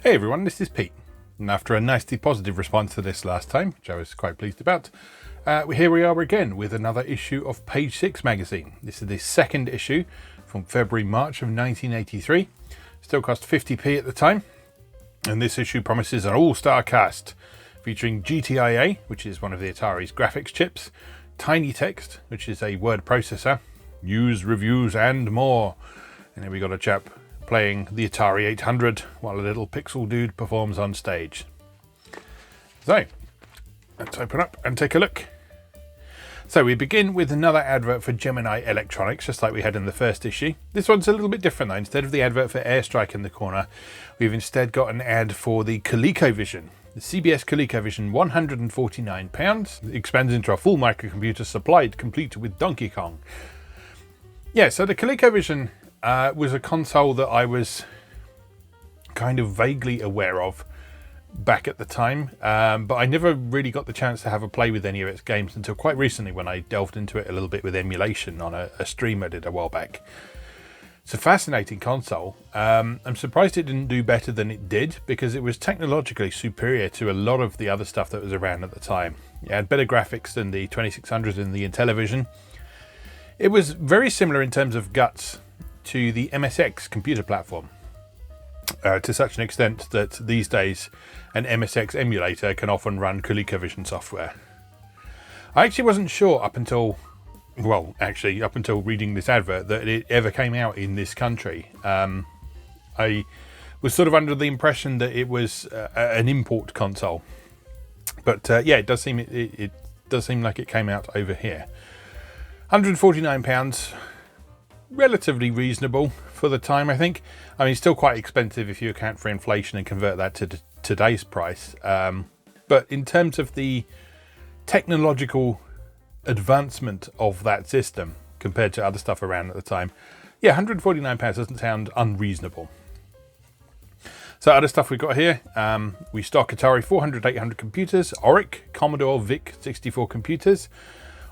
Hey everyone, this is Pete, and after a nicely positive response to this last time, which I was quite pleased about, here we are again with another issue of Page 6 magazine. This is the second issue from February-March of 1983. Still cost 50p at the time, and this issue promises an all-star cast featuring GTIA, which is one of the Atari's graphics chips, Tiny Text, which is a word processor, news, reviews and more. And then we got a chap playing the Atari 800 while a little pixel dude performs on stage. So, let's open up and take a look. So we begin with another advert for Gemini Electronics, just like we had in the first issue. This one's a little bit different though. Instead of the advert for Airstrike in the corner, we've instead got an ad for the ColecoVision. The CBS ColecoVision, £149, it expands into a full microcomputer supplied complete with Donkey Kong. Yeah, so the ColecoVision was a console that I was kind of vaguely aware of back at the time, but I never really got the chance to have a play with any of its games until quite recently when I delved into it a little bit with emulation on a stream I did a while back. It's a fascinating console. I'm surprised it didn't do better than it did because it was technologically superior to a lot of the other stuff that was around at the time. It had better graphics than the 2600 and the Intellivision. It was very similar in terms of guts to the MSX computer platform, to such an extent that these days an MSX emulator can often run ColecoVision software. I actually wasn't sure up until reading this advert that it ever came out in this country. I was sort of under the impression that it was an import console, but yeah, it does seem like it came out over here. £149, relatively reasonable for the time, I think. I mean, still quite expensive if you account for inflation and convert that to today's price. But in terms of the technological advancement of that system compared to other stuff around at the time, yeah, £149 doesn't sound unreasonable. So other stuff we've got here, we stock Atari 400, 800 computers, Oric, Commodore VIC 64 computers,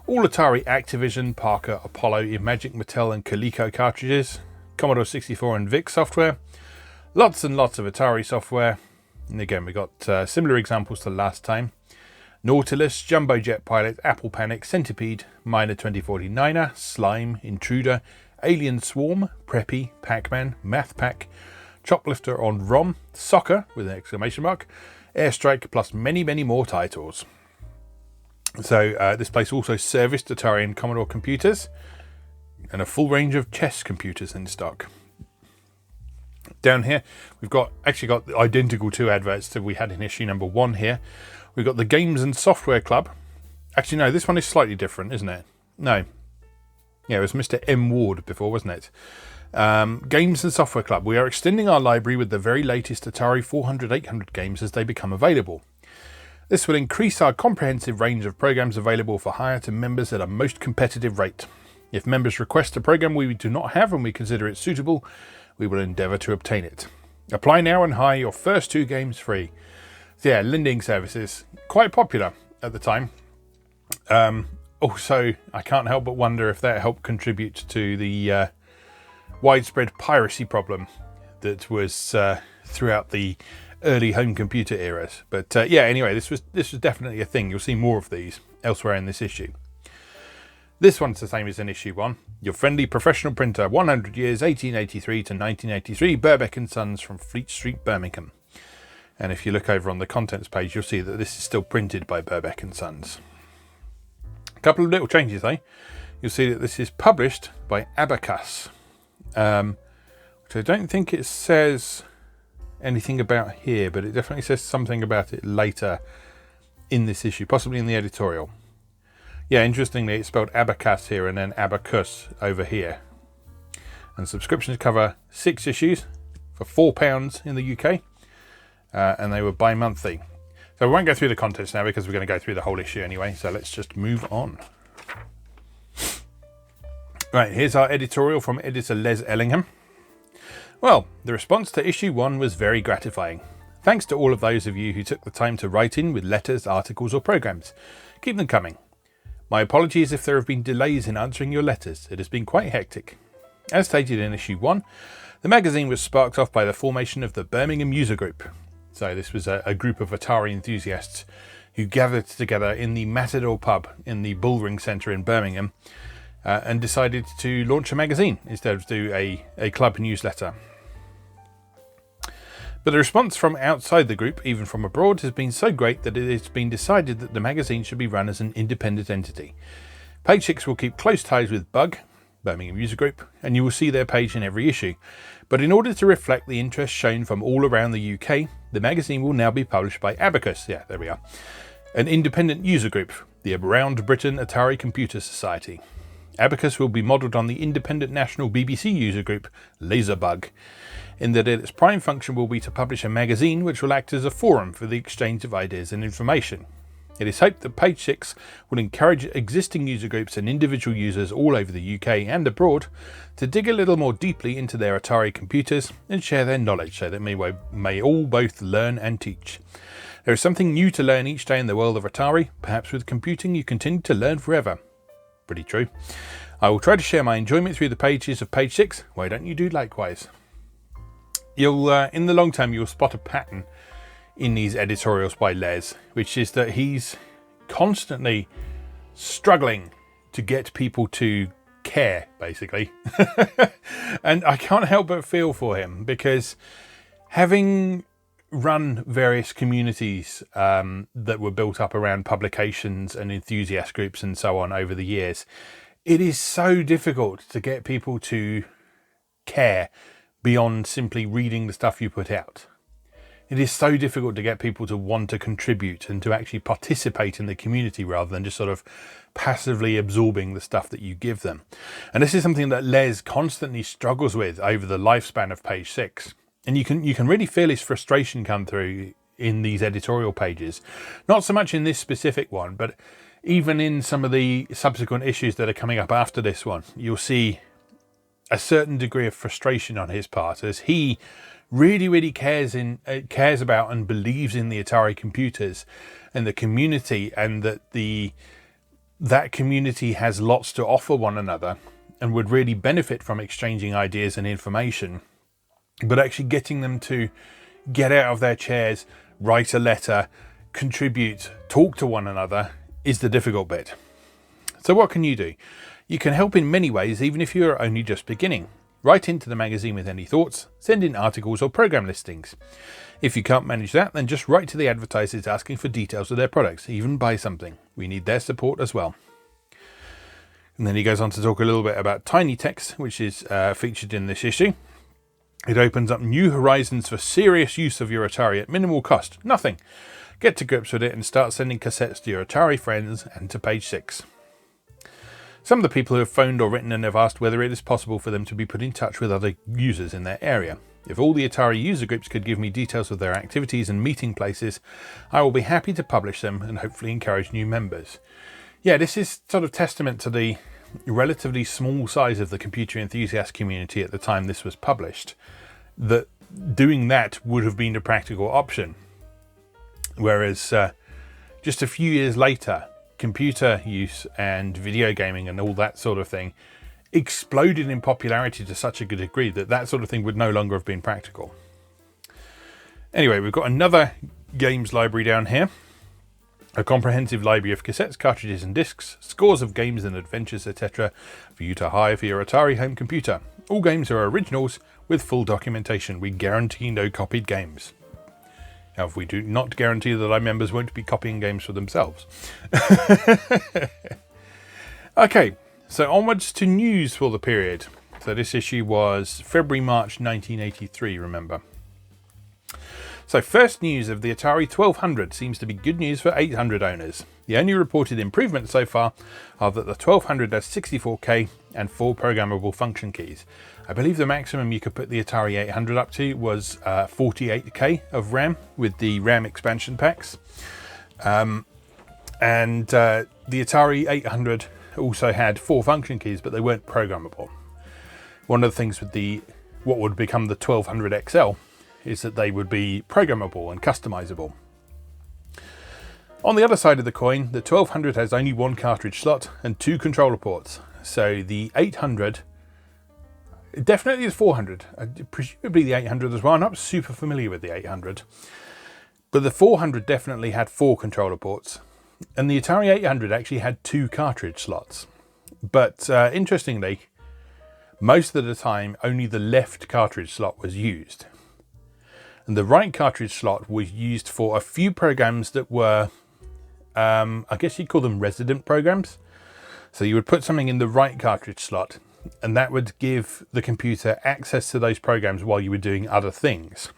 all Atari, Activision, Parker, Apollo, Imagic, Mattel and Coleco cartridges, Commodore 64 and VIC software, lots and lots of Atari software, and again we got similar examples to last time. Nautilus, Jumbo Jet Pilot, Apple Panic, Centipede, Miner 2049er, Slime, Intruder, Alien Swarm, Preppie, Pac-Man, Math Pack, Choplifter on ROM, Soccer with an exclamation mark, Airstrike, plus many, many more titles. So this place also serviced Atari and Commodore computers and a full range of chess computers in stock. Down here we've actually got the identical two adverts that we had in issue number 1 here. We've got the Games and Software Club. Actually no, this one is slightly different, isn't it? No. Yeah, it was Mr. M. Ward before, wasn't it? Games and Software Club. We are extending our library with the very latest Atari 400, 800 games as they become available. This will increase our comprehensive range of programs available for hire to members at a most competitive rate. If members request a program we do not have and we consider it suitable, we will endeavour to obtain it. Apply now and hire your first 2 games free. So yeah, lending services, quite popular at the time. Also, I can't help but wonder if that helped contribute to the widespread piracy problem that was throughout the early home computer eras. But yeah, anyway, this was definitely a thing. You'll see more of these elsewhere in this issue. This one's the same as in issue 1. Your friendly professional printer, 100 years, 1883 to 1983, Birbeck & Sons from Fleet Street, Birmingham. And if you look over on the contents page, you'll see that this is still printed by Birbeck & Sons. A couple of little changes though. You'll see that this is published by Abacus, which I don't think it says anything about here, but it definitely says something about it later in this issue, possibly in the editorial. Yeah, interestingly, it's spelled Abacus here and then Abacus over here. And subscriptions cover 6 issues for £4 in the UK, and they were bi-monthly. So we won't go through the contents now because we're going to go through the whole issue anyway, so let's just move on. Right, here's our editorial from editor Les Ellingham. Well, the response to issue 1 was very gratifying. Thanks to all of those of you who took the time to write in with letters, articles or programs. Keep them coming. My apologies if there have been delays in answering your letters. It has been quite hectic. As stated in issue 1, the magazine was sparked off by the formation of the Birmingham User Group. So this was a group of Atari enthusiasts who gathered together in the Matador pub in the Bullring Centre in Birmingham and decided to launch a magazine instead of do a club newsletter. But the response from outside the group, even from abroad, has been so great that it has been decided that the magazine should be run as an independent entity. Page 6 will keep close ties with Bug, Birmingham User Group, and you will see their page in every issue. But in order to reflect the interest shown from all around the UK, the magazine will now be published by Abacus, there we are, an independent user group, the Around Britain Atari Computer Society. Abacus will be modelled on the independent national BBC user group, Laserbug, in that its prime function will be to publish a magazine which will act as a forum for the exchange of ideas and information. It is hoped that Page 6 will encourage existing user groups and individual users all over the UK and abroad to dig a little more deeply into their Atari computers and share their knowledge so that may all both learn and teach. There is something new to learn each day in the world of Atari. Perhaps with computing you continue to learn forever. Pretty true. I will try to share my enjoyment through the pages of Page 6. Why don't you do likewise? You'll, in the long term, you'll spot a pattern in these editorials by Les, which is that he's constantly struggling to get people to care, basically. And I can't help but feel for him, because having run various communities that were built up around publications and enthusiast groups and so on over the years, it is so difficult to get people to care beyond simply reading the stuff you put out. It is so difficult to get people to want to contribute and to actually participate in the community rather than just sort of passively absorbing the stuff that you give them. And this is something that Les constantly struggles with over the lifespan of Page 6. And you can really feel his frustration come through in these editorial pages. Not so much in this specific one, but even in some of the subsequent issues that are coming up after this one, you'll see a certain degree of frustration on his part as he really cares about and believes in the Atari computers and the community, and that community has lots to offer one another and would really benefit from exchanging ideas and information. But actually getting them to get out of their chairs, write a letter, contribute, talk to one another is the difficult bit. So what can you do? You can help in many ways, even if you're only just beginning. Write into the magazine with any thoughts, send in articles or program listings. If you can't manage that, then just write to the advertisers asking for details of their products, even buy something. We need their support as well. And then he goes on to talk a little bit about Tiny Text, which is featured in this issue. It opens up new horizons for serious use of your Atari at minimal cost. Nothing. Get to grips with it and start sending cassettes to your Atari friends and to Page 6. Some of the people who have phoned or written and have asked whether it is possible for them to be put in touch with other users in their area. If all the Atari user groups could give me details of their activities and meeting places, I will be happy to publish them and hopefully encourage new members. Yeah, this is sort of testament to the relatively small size of the computer enthusiast community at the time this was published, that doing that would have been a practical option. Whereas just a few years later, computer use and video gaming and all that sort of thing exploded in popularity to such a good degree that that sort of thing would no longer have been practical. Anyway, we've got another games library down here. A comprehensive library of cassettes, cartridges and discs, scores of games and adventures, etc. for you to hire for your Atari home computer. All games are originals with full documentation. We guarantee no copied games. However, we do not guarantee that our members won't be copying games for themselves. Okay, so onwards to news for the period. So this issue was February-March 1983, remember. So first news of the Atari 1200 seems to be good news for 800 owners. The only reported improvements so far are that the 1200 has 64K and 4 programmable function keys. I believe the maximum you could put the Atari 800 up to was 48K of RAM with the RAM expansion packs. And the Atari 800 also had 4 function keys, but they weren't programmable. One of the things with what would become the 1200 XL is that they would be programmable and customizable. On the other side of the coin, the 1200 has only 1 cartridge slot and 2 controller ports. So the 800 Definitely the 400, presumably the 800 as well. I'm not super familiar with the 800, but the 400 definitely had 4 controller ports, and the Atari 800 actually had 2 cartridge slots. But interestingly, most of the time only the left cartridge slot was used, and the right cartridge slot was used for a few programs that were, I guess you'd call them resident programs. So you would put something in the right cartridge slot, and that would give the computer access to those programs while you were doing other things.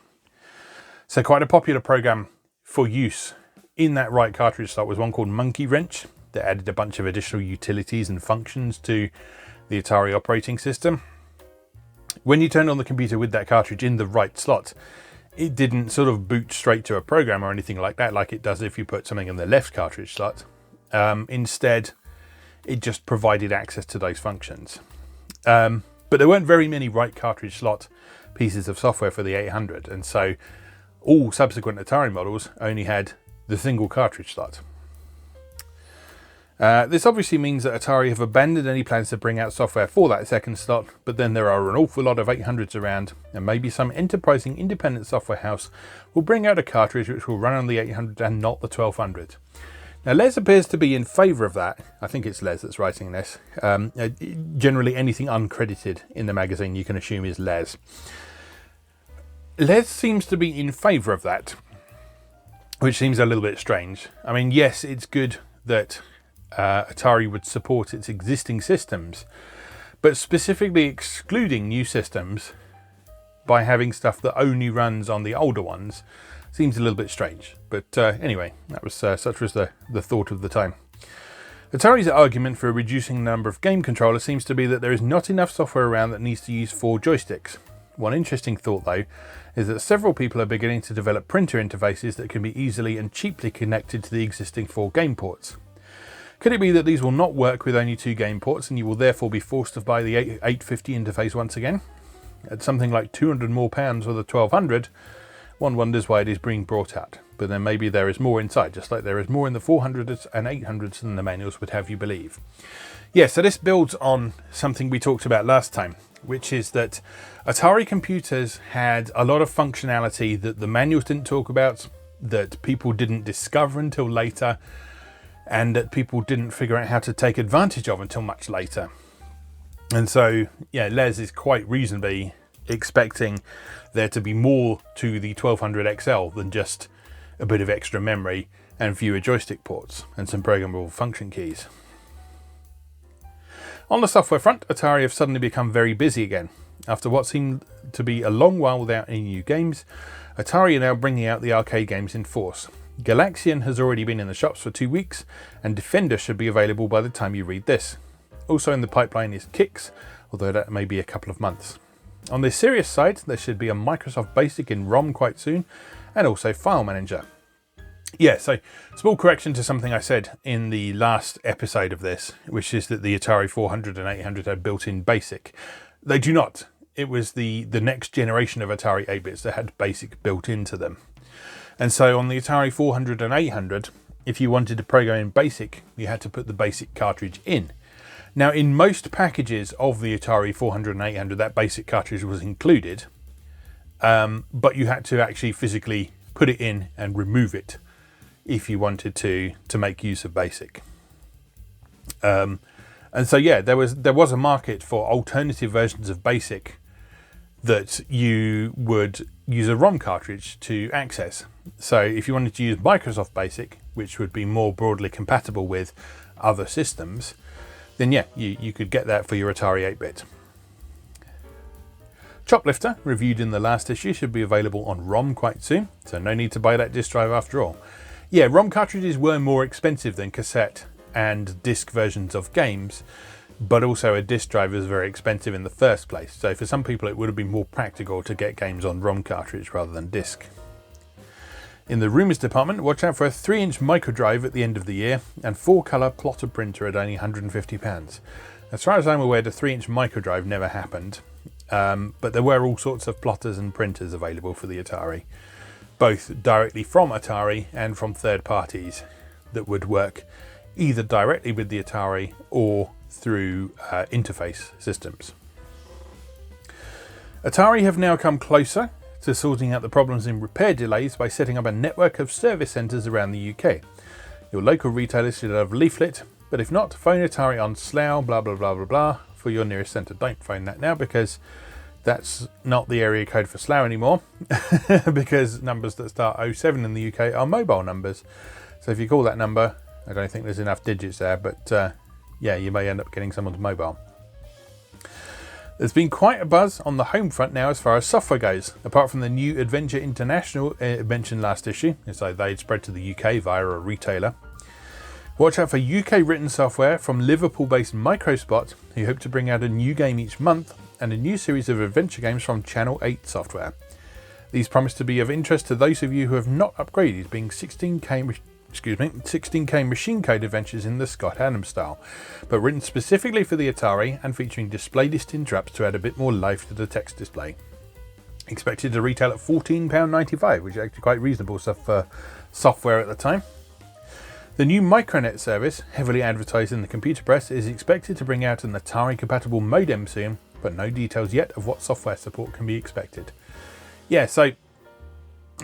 So quite a popular program for use in that right cartridge slot was one called Monkey Wrench that added a bunch of additional utilities and functions to the Atari operating system. When you turned on the computer with that cartridge in the right slot, it didn't sort of boot straight to a program or anything like that, like it does if you put something in the left cartridge slot. Instead, it just provided access to those functions. But there weren't very many right cartridge slot pieces of software for the 800, and so all subsequent Atari models only had the single cartridge slot. This obviously means that Atari have abandoned any plans to bring out software for that second slot, but then there are an awful lot of 800s around, and maybe some enterprising independent software house will bring out a cartridge which will run on the 800 and not the 1200. Now, Les appears to be in favour of that. I think it's Les that's writing this. Generally, anything uncredited in the magazine you can assume is Les. Les seems to be in favour of that, which seems a little bit strange. I mean, yes, it's good that Atari would support its existing systems, but specifically excluding new systems by having stuff that only runs on the older ones seems a little bit strange. But anyway, that was such was the thought of the time. Atari's argument for reducing the number of game controllers seems to be that there is not enough software around that needs to use 4 joysticks. One interesting thought, though, is that several people are beginning to develop printer interfaces that can be easily and cheaply connected to the existing 4 game ports. Could it be that these will not work with only 2 game ports, and you will therefore be forced to buy the 850 interface once again? At something like £200 more for the 1200, one wonders why it is being brought out. But then maybe there is more inside, just like there is more in the 400s and 800s than the manuals would have you believe. Yeah, so this builds on something we talked about last time, which is that Atari computers had a lot of functionality that the manuals didn't talk about, that people didn't discover until later, and that people didn't figure out how to take advantage of until much later. And so, yeah, Les is quite reasonably expecting there to be more to the 1200 XL than just a bit of extra memory and fewer joystick ports and some programmable function keys. On the software front, Atari have suddenly become very busy again. After what seemed to be a long while without any new games, Atari are now bringing out the arcade games in force. Galaxian has already been in the shops for 2 weeks, and Defender should be available by the time you read this. Also in the pipeline is Kicks, although that may be a couple of months. On the serious side, there should be a Microsoft Basic in ROM quite soon, and also File Manager. Yeah, so small correction to something I said in the last episode of this, which is that the Atari 400 and 800 had built-in BASIC. They do not. It was the next generation of Atari 8-bits that had BASIC built into them. And so on the Atari 400 and 800, if you wanted to program in BASIC, you had to put the BASIC cartridge in. Now, in most packages of the Atari 400 and 800, that BASIC cartridge was included, but you had to actually physically put it in and remove it if you wanted to make use of BASIC. And so, yeah, there was a market for alternative versions of BASIC that you would use a ROM cartridge to access. So if you wanted to use Microsoft Basic, which would be more broadly compatible with other systems, then yeah, you could get that for your Atari 8-bit. Choplifter, reviewed in the last issue, should be available on ROM quite soon, so no need to buy that disk drive after all. Yeah, ROM cartridges were more expensive than cassette and disc versions of games, but also a disk drive is very expensive in the first place, so for some people it would have been more practical to get games on ROM cartridge rather than disc. In the rumours department, watch out for a 3-inch microdrive at the end of the year and 4-colour plotter printer at only £150. As far as I'm aware, the 3-inch microdrive never happened, but there were all sorts of plotters and printers available for the Atari, both directly from Atari and from third parties that would work either directly with the Atari or through interface systems. Atari have now come closer to sorting out the problems in repair delays by setting up a network of service centres around the UK. Your local retailers should have a leaflet, but if not, phone Atari on Slough, blah blah blah blah blah, for your nearest centre. Don't phone that now, because that's not the area code for Slough anymore, because numbers that start 07 in the UK are mobile numbers. So if you call that number, I don't think there's enough digits there, but yeah, you may end up getting someone's mobile. There's been quite a buzz on the home front now as far as software goes. Apart from the new Adventure International mentioned last issue, so they'd spread to the UK via a retailer. Watch out for UK written software from Liverpool-based Microspot, who hope to bring out a new game each month, and a new series of adventure games from Channel 8 Software. These promise to be of interest to those of you who have not upgraded, being 16K machine code adventures in the Scott Adams style, but written specifically for the Atari and featuring display list interrupts to add a bit more life to the text display. Expected to retail at £14.95, which is actually quite reasonable stuff for software at the time. The new Micronet service, heavily advertised in the computer press, is expected to bring out an Atari-compatible modem soon, but no details yet of what software support can be expected. Yeah, so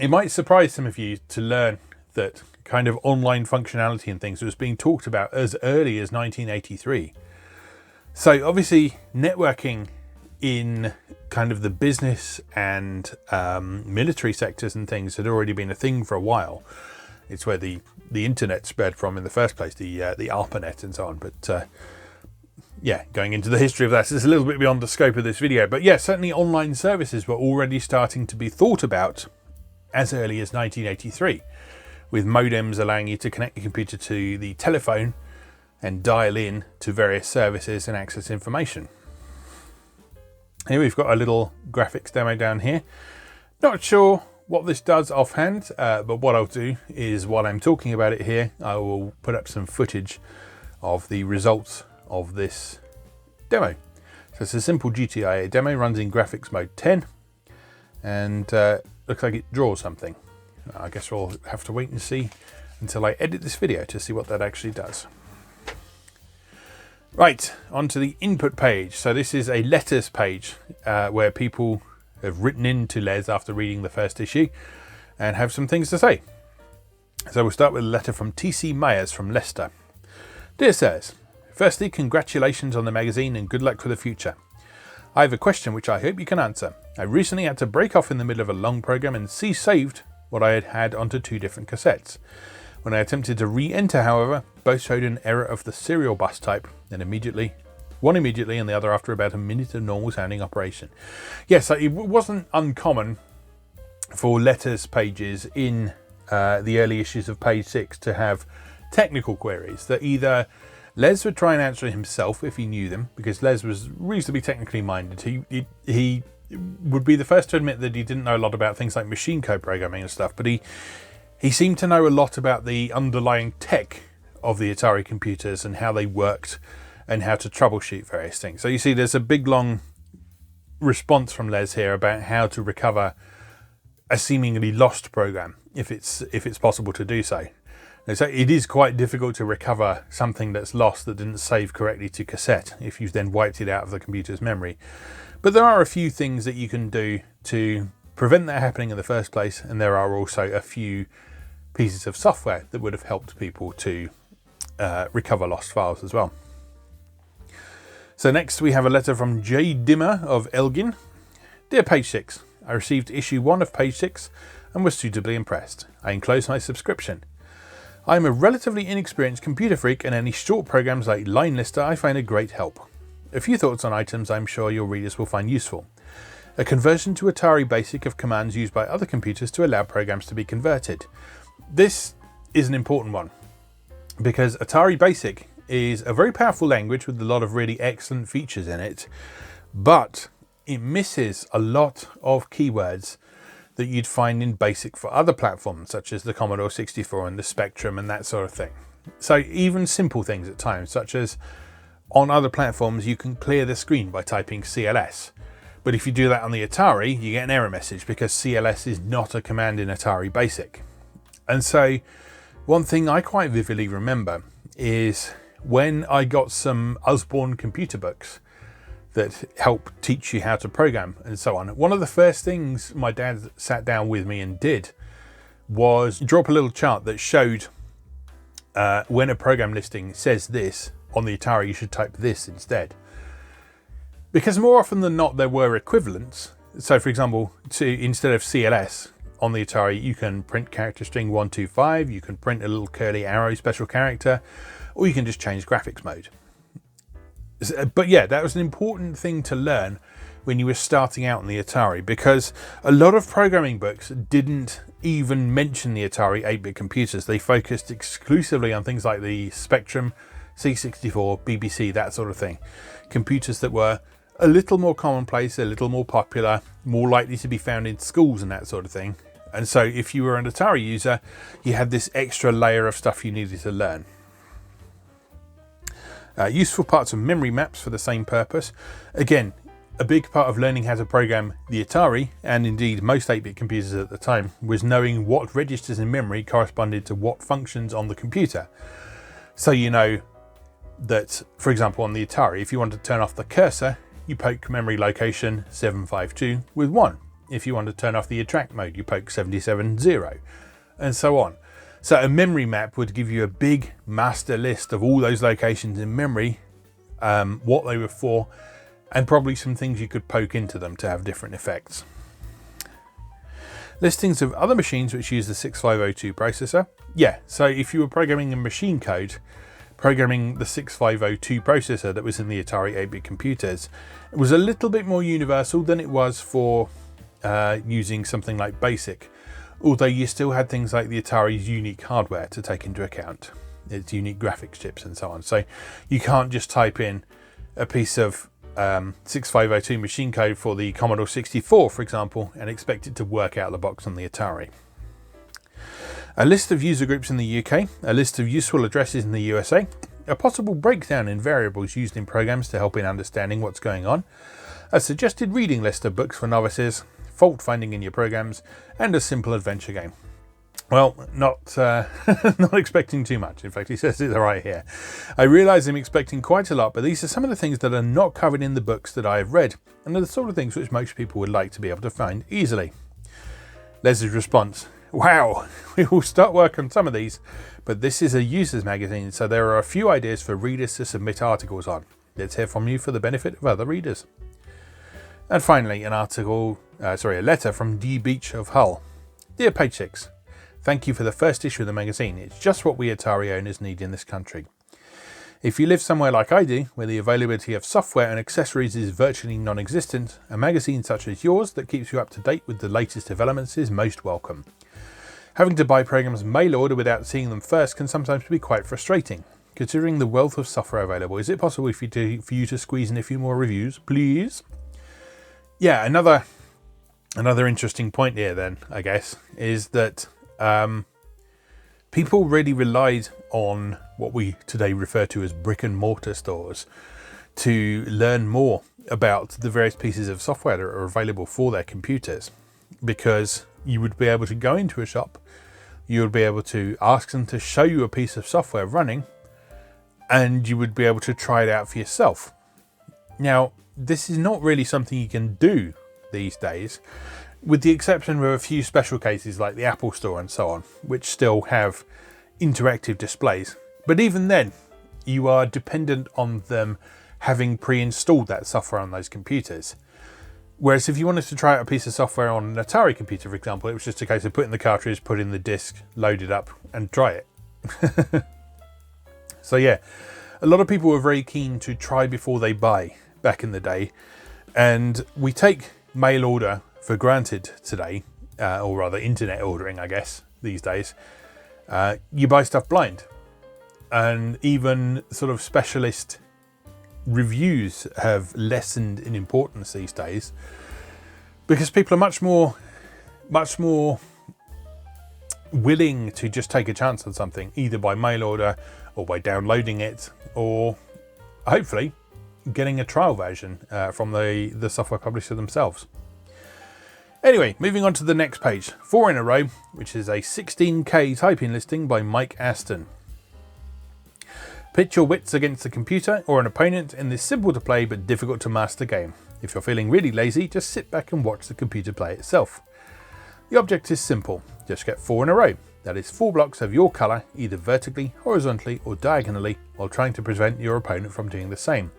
it might surprise some of you to learn that kind of online functionality and things was being talked about as early as 1983. So obviously networking in kind of the business and military sectors and things had already been a thing for a while. It's where the internet spread from in the first place, the ARPANET and so on. But yeah, going into the history of that is a little bit beyond the scope of this video. But yeah, certainly online services were already starting to be thought about as early as 1983, with modems allowing you to connect your computer to the telephone and dial in to various services and access information. Here we've got a little graphics demo down here. Not sure what this does offhand, but what I'll do is, while I'm talking about it here, I will put up some footage of the results of this demo. So it's a simple GTIA demo, runs in graphics mode 10, and looks like it draws something. I guess we'll have to wait and see until I edit this video to see what that actually does. Right, onto the input page. So this is a letters page where people have written into Les after reading the first issue and have some things to say. So we'll start with a letter from TC Myers from Leicester. Dear Sirs, firstly, congratulations on the magazine and good luck for the future. I have a question which I hope you can answer. I recently had to break off in the middle of a long program and saved what I had had onto 2 different cassettes. When I attempted to re-enter, however, both showed an error of the serial bus type, and one immediately and the other after about a minute of normal sounding operation. Yes, so it wasn't uncommon for letters pages in the early issues of page 6 to have technical queries that either Les would try and answer himself if he knew them, because Les was reasonably technically minded. He would be the first to admit that he didn't know a lot about things like machine code programming and stuff, but he seemed to know a lot about the underlying tech of the Atari computers and how they worked and how to troubleshoot various things. So you see there's a big long response from Les here about how to recover a seemingly lost program if it's possible to do so. And so it is quite difficult to recover something that's lost that didn't save correctly to cassette if you've then wiped it out of the computer's memory. But there are a few things that you can do to prevent that happening in the first place, and there are also a few pieces of software that would have helped people to recover lost files as well. So next we have a letter from J. Dimmer of Elgin. Dear Page 6, I received issue 1 of Page 6 and was suitably impressed. I enclose my subscription. I am a relatively inexperienced computer freak, and any short programs like Line Lister I find a great help. A few thoughts on items I'm sure your readers will find useful. A conversion to Atari Basic of commands used by other computers to allow programs to be converted. This is an important one, because Atari Basic is a very powerful language with a lot of really excellent features in it, but it misses a lot of keywords that you'd find in Basic for other platforms, such as the Commodore 64 and the Spectrum and that sort of thing. So even simple things at times, such as on other platforms you can clear the screen by typing CLS. But if you do that on the Atari, you get an error message because CLS is not a command in Atari Basic. And so one thing I quite vividly remember is when I got some Usborne computer books that help teach you how to program and so on. One of the first things my dad sat down with me and did was draw up a little chart that showed when a program listing says this on the Atari, you should type this instead. Because more often than not, there were equivalents. So for example, instead of CLS on the Atari, you can print character string 125, you can print a little curly arrow special character, or you can just change graphics mode. But yeah, that was an important thing to learn when you were starting out on the Atari, because a lot of programming books didn't even mention the Atari 8-bit computers. They focused exclusively on things like the Spectrum, C64, BBC, that sort of thing. Computers that were a little more commonplace, a little more popular, more likely to be found in schools and that sort of thing. And so if you were an Atari user, you had this extra layer of stuff you needed to learn. Useful parts of memory maps for the same purpose. Again, a big part of learning how to program the Atari, and indeed most 8-bit computers at the time, was knowing what registers in memory corresponded to what functions on the computer. So you know that, for example, on the Atari, if you want to turn off the cursor, you poke memory location 752 with 1. If you want to turn off the attract mode, you poke 770, and so on. So a memory map would give you a big master list of all those locations in memory, what they were for, and probably some things you could poke into them to have different effects. Listings of other machines which use the 6502 processor. Yeah, so if you were programming in machine code, programming the 6502 processor that was in the Atari 8-bit computers, it was a little bit more universal than it was for using something like BASIC, although you still had things like the Atari's unique hardware to take into account, its unique graphics chips and so on. So you can't just type in a piece of 6502 machine code for the Commodore 64, for example, and expect it to work out of the box on the Atari. A list of user groups in the UK, a list of useful addresses in the USA, a possible breakdown in variables used in programs to help in understanding what's going on, a suggested reading list of books for novices, fault finding in your programs, and a simple adventure game. Well, not expecting too much. In fact, he says it right here. I realise I'm expecting quite a lot, but these are some of the things that are not covered in the books that I have read, and are the sort of things which most people would like to be able to find easily. Les's response: wow, we will start work on some of these, but this is a user's magazine, so there are a few ideas for readers to submit articles on. Let's hear from you for the benefit of other readers. And finally, a letter from D. Beach of Hull. Dear Page 6, thank you for the first issue of the magazine. It's just what we Atari owners need in this country. If you live somewhere like I do, where the availability of software and accessories is virtually non-existent, a magazine such as yours that keeps you up to date with the latest developments is most welcome. Having to buy programs mail order without seeing them first can sometimes be quite frustrating. Considering the wealth of software available, is it possible for you to squeeze in a few more reviews, please? Yeah, another interesting point here then, I guess, is that people really relied on what we today refer to as brick and mortar stores to learn more about the various pieces of software that are available for their computers, because you would be able to go into a shop, you would be able to ask them to show you a piece of software running, and you would be able to try it out for yourself. Now, this is not really something you can do these days, with the exception of a few special cases like the Apple Store and so on, which still have interactive displays. But even then, you are dependent on them having pre-installed that software on those computers. Whereas if you wanted to try out a piece of software on an Atari computer, for example, it was just a case of putting the cartridge, put in the disc, load it up, and try it. So yeah, a lot of people were very keen to try before they buy back in the day, and we take mail order for granted today, or rather internet ordering, I guess, these days. You buy stuff blind, and even sort of specialist reviews have lessened in importance these days, because people are much more willing to just take a chance on something, either by mail order or by downloading it, or hopefully getting a trial version from the software publisher themselves. Anyway, moving on to the next page, 4 in a row, which is a 16K typing listing by Mike Aston. Pitch your wits against the computer or an opponent in this simple to play but difficult to master game. If you're feeling really lazy, just sit back and watch the computer play itself. The object is simple, just get 4 in a row. That is 4 blocks of your colour, either vertically, horizontally or diagonally, while trying to prevent your opponent from doing the same.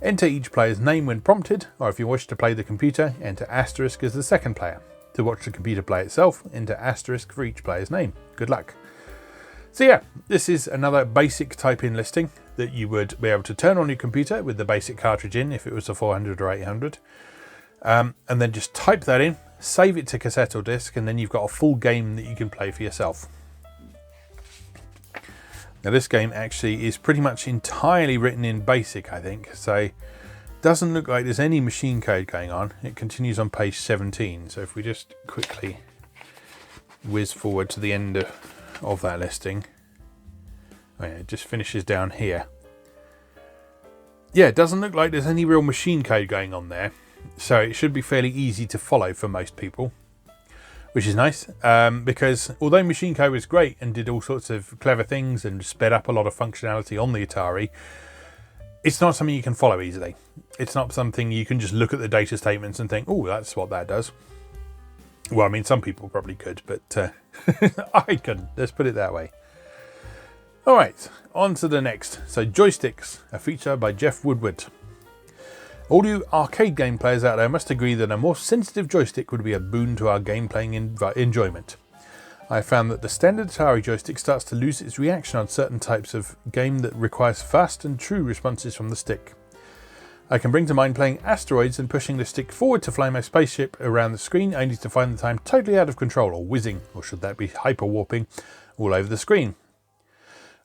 Enter each player's name when prompted, or if you wish to play the computer, enter asterisk as the second player. To watch the computer play itself, enter asterisk for each player's name. Good luck. So yeah, this is another basic type-in listing that you would be able to turn on your computer with the basic cartridge in if it was a 400 or 800. And then just type that in, save it to cassette or disc, and then you've got a full game that you can play for yourself. Now this game actually is pretty much entirely written in BASIC, I think, so doesn't look like there's any machine code going on. It continues on page 17, so if we just quickly whiz forward to the end of that listing. Oh yeah, it just finishes down here. Yeah, it doesn't look like there's any real machine code going on there, so it should be fairly easy to follow for most people, which is nice, because although machine code was great and did all sorts of clever things and sped up a lot of functionality on the Atari, it's not something you can follow easily. It's not something you can just look at the data statements and think, oh, that's what that does. Well, I mean, some people probably could, but I couldn't. Let's put it that way. All right, on to the next. So Joysticks, a feature by Jeff Woodward. All you arcade game players out there must agree that a more sensitive joystick would be a boon to our game playing enjoyment. I have found that the standard Atari joystick starts to lose its reaction on certain types of game that requires fast and true responses from the stick. I can bring to mind playing asteroids and pushing the stick forward to fly my spaceship around the screen only to find the time totally out of control or whizzing, or should that be hyper warping, all over the screen.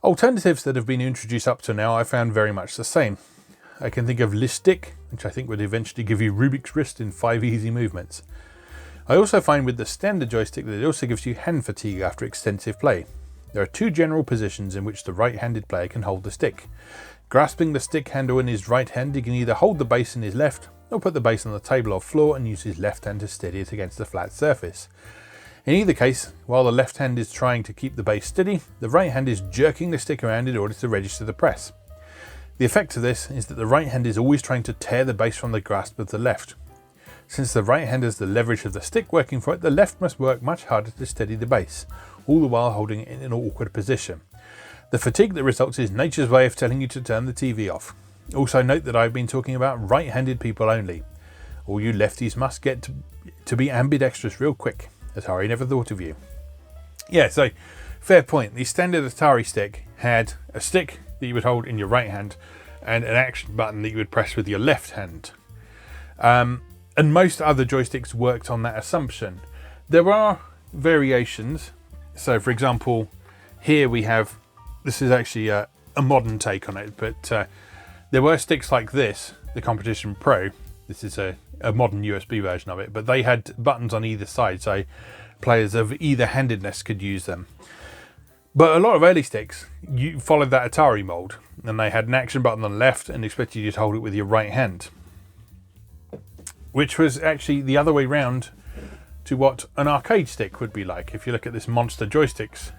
Alternatives that have been introduced up to now I found very much the same. I can think of Listic, which I think would eventually give you Rubik's wrist in 5 easy movements. I also find with the standard joystick that it also gives you hand fatigue after extensive play. There are 2 general positions in which the right-handed player can hold the stick. Grasping the stick handle in his right hand, he can either hold the base in his left or put the base on the table or floor and use his left hand to steady it against a flat surface. In either case, while the left hand is trying to keep the base steady, the right hand is jerking the stick around in order to register the press. The effect of this is that the right hand is always trying to tear the base from the grasp of the left. Since the right hand has the leverage of the stick working for it, the left must work much harder to steady the base, all the while holding it in an awkward position. The fatigue that results is nature's way of telling you to turn the TV off. Also note that I've been talking about right-handed people only. All you lefties must get to be ambidextrous real quick. Atari never thought of you. Yeah, so fair point. The standard Atari stick had a stick that you would hold in your right hand and an action button that you would press with your left hand. And most other joysticks worked on that assumption. There are variations. So for example, here we have, this is actually a modern take on it, but there were sticks like this, the Competition Pro. This is a modern USB version of it, but they had buttons on either side, so players of either handedness could use them. But a lot of early sticks, you followed that Atari mold, and they had an action button on the left and expected you to hold it with your right hand, which was actually the other way round to what an arcade stick would be like. If you look at this Monster Joysticks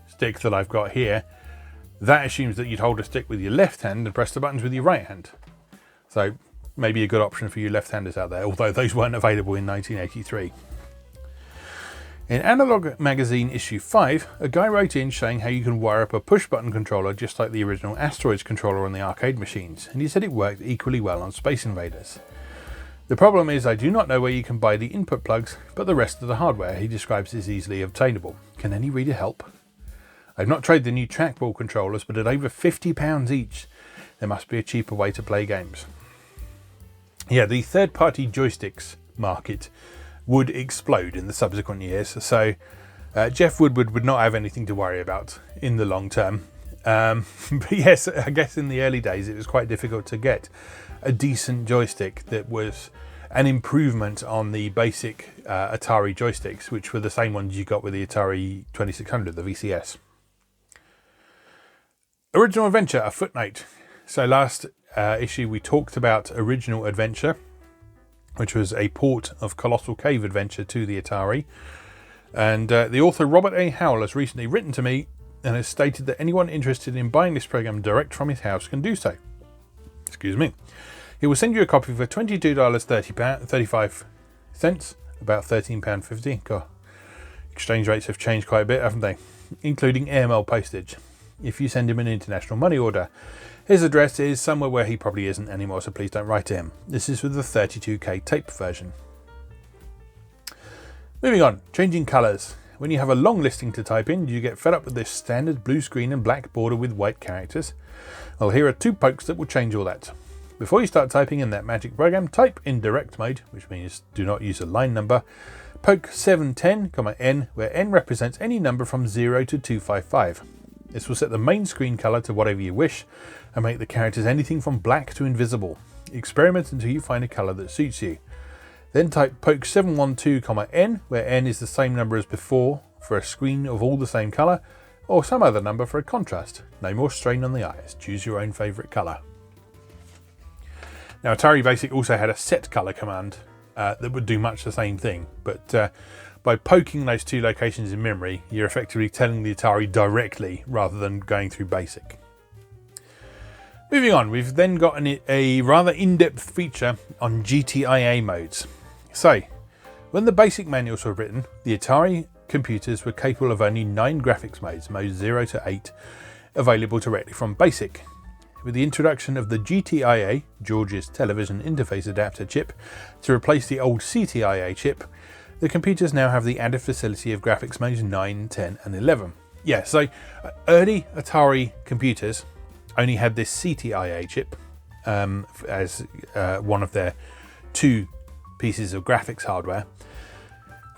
stick that I've got here, that assumes that you'd hold a stick with your left hand and press the buttons with your right hand. So maybe a good option for you left-handers out there, although those weren't available in 1983. In Analog Magazine issue 5, a guy wrote in showing how you can wire up a push-button controller just like the original Asteroids controller on the arcade machines, and he said it worked equally well on Space Invaders. The problem is I do not know where you can buy the input plugs, but the rest of the hardware he describes is easily obtainable. Can any reader help? I've not tried the new trackball controllers, but at over £50 each, there must be a cheaper way to play games. Yeah, the third-party joysticks market would explode in the subsequent years, so Jeff Woodward would not have anything to worry about in the long term. But yes, I guess in the early days it was quite difficult to get a decent joystick that was an improvement on the basic Atari joysticks, which were the same ones you got with the Atari 2600, the VCS. Original Adventure, a footnote. So last issue we talked about Original Adventure, which was a port of Colossal Cave Adventure to the Atari. And the author Robert A. Howell has recently written to me and has stated that anyone interested in buying this program direct from his house can do so. Excuse me. He will send you a copy for $22.35, about £13.50. God, exchange rates have changed quite a bit, haven't they? Including airmail postage, if you send him an international money order. His address is somewhere where he probably isn't anymore, so please don't write to him. This is with the 32K tape version. Moving on, changing colours. When you have a long listing to type in, do you get fed up with this standard blue screen and black border with white characters? Well, here are 2 pokes that will change all that. Before you start typing in that magic program, type in direct mode, which means do not use a line number. Poke 710, N, where N represents any number from 0 to 255. This will set the main screen colour to whatever you wish and make the characters anything from black to invisible. Experiment until you find a colour that suits you. Then type poke 712, N, where N is the same number as before for a screen of all the same colour, or some other number for a contrast. No more strain on the eyes. Choose your own favourite colour. Now, Atari Basic also had a set colour command that would do much the same thing, but by poking those 2 locations in memory, you're effectively telling the Atari directly rather than going through Basic. Moving on, we've then got a rather in-depth feature on GTIA modes. So, when the basic manuals were written, the Atari computers were capable of only 9 graphics modes, modes 0 to 8, available directly from Basic. With the introduction of the GTIA, George's Television Interface Adapter chip, to replace the old CTIA chip, the computers now have the added facility of graphics modes 9, 10 and 11. Yeah, so early Atari computers only had this CTIA chip as one of their 2 pieces of graphics hardware,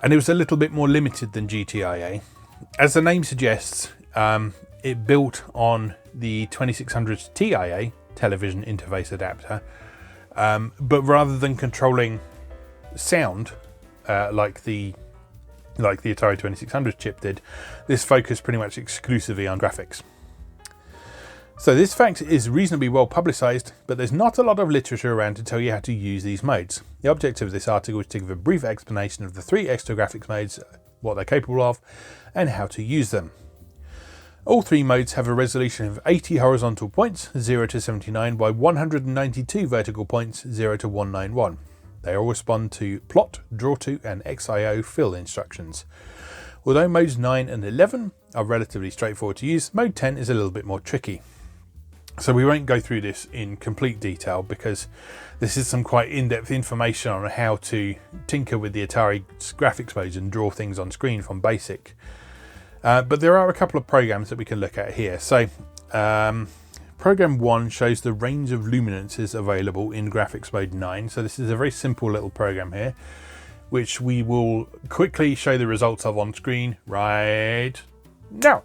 and it was a little bit more limited than GTIA. As the name suggests, it built on the 2600 TIA television interface adapter, but rather than controlling sound like the Atari 2600 chip did, this focused pretty much exclusively on graphics. So this fact is reasonably well publicised, but there's not a lot of literature around to tell you how to use these modes. The objective of this article is to give a brief explanation of the 3 extra graphics modes, what they're capable of, and how to use them. All 3 modes have a resolution of 80 horizontal points, 0 to 79, by 192 vertical points, 0 to 191. They all respond to plot, draw to, and XIO fill instructions. Although modes 9 and 11 are relatively straightforward to use, mode 10 is a little bit more tricky. So we won't go through this in complete detail because this is some quite in-depth information on how to tinker with the Atari graphics modes and draw things on screen from Basic. But there are a couple of programs that we can look at here. So program 1 shows the range of luminances available in graphics mode 9. So this is a very simple little program here, which we will quickly show the results of on screen right now.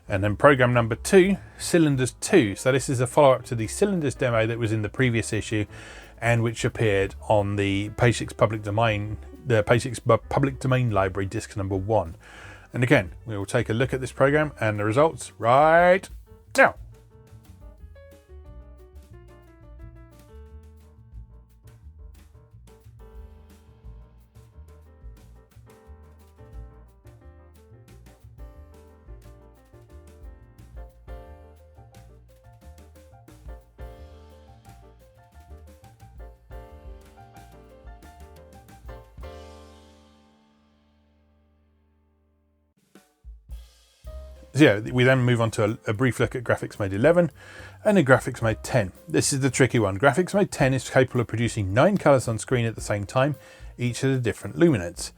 And then program number 2, Cylinders 2. So this is a follow-up to the Cylinders demo that was in the previous issue and which appeared on the PASICS public domain, library disc number 1. And again, we will take a look at this program and the results right now. So yeah, we then move on to a brief look at graphics mode 11 and a graphics mode 10. This is the tricky one. Graphics mode 10 is capable of producing 9 colours on screen at the same time, each at a different luminance.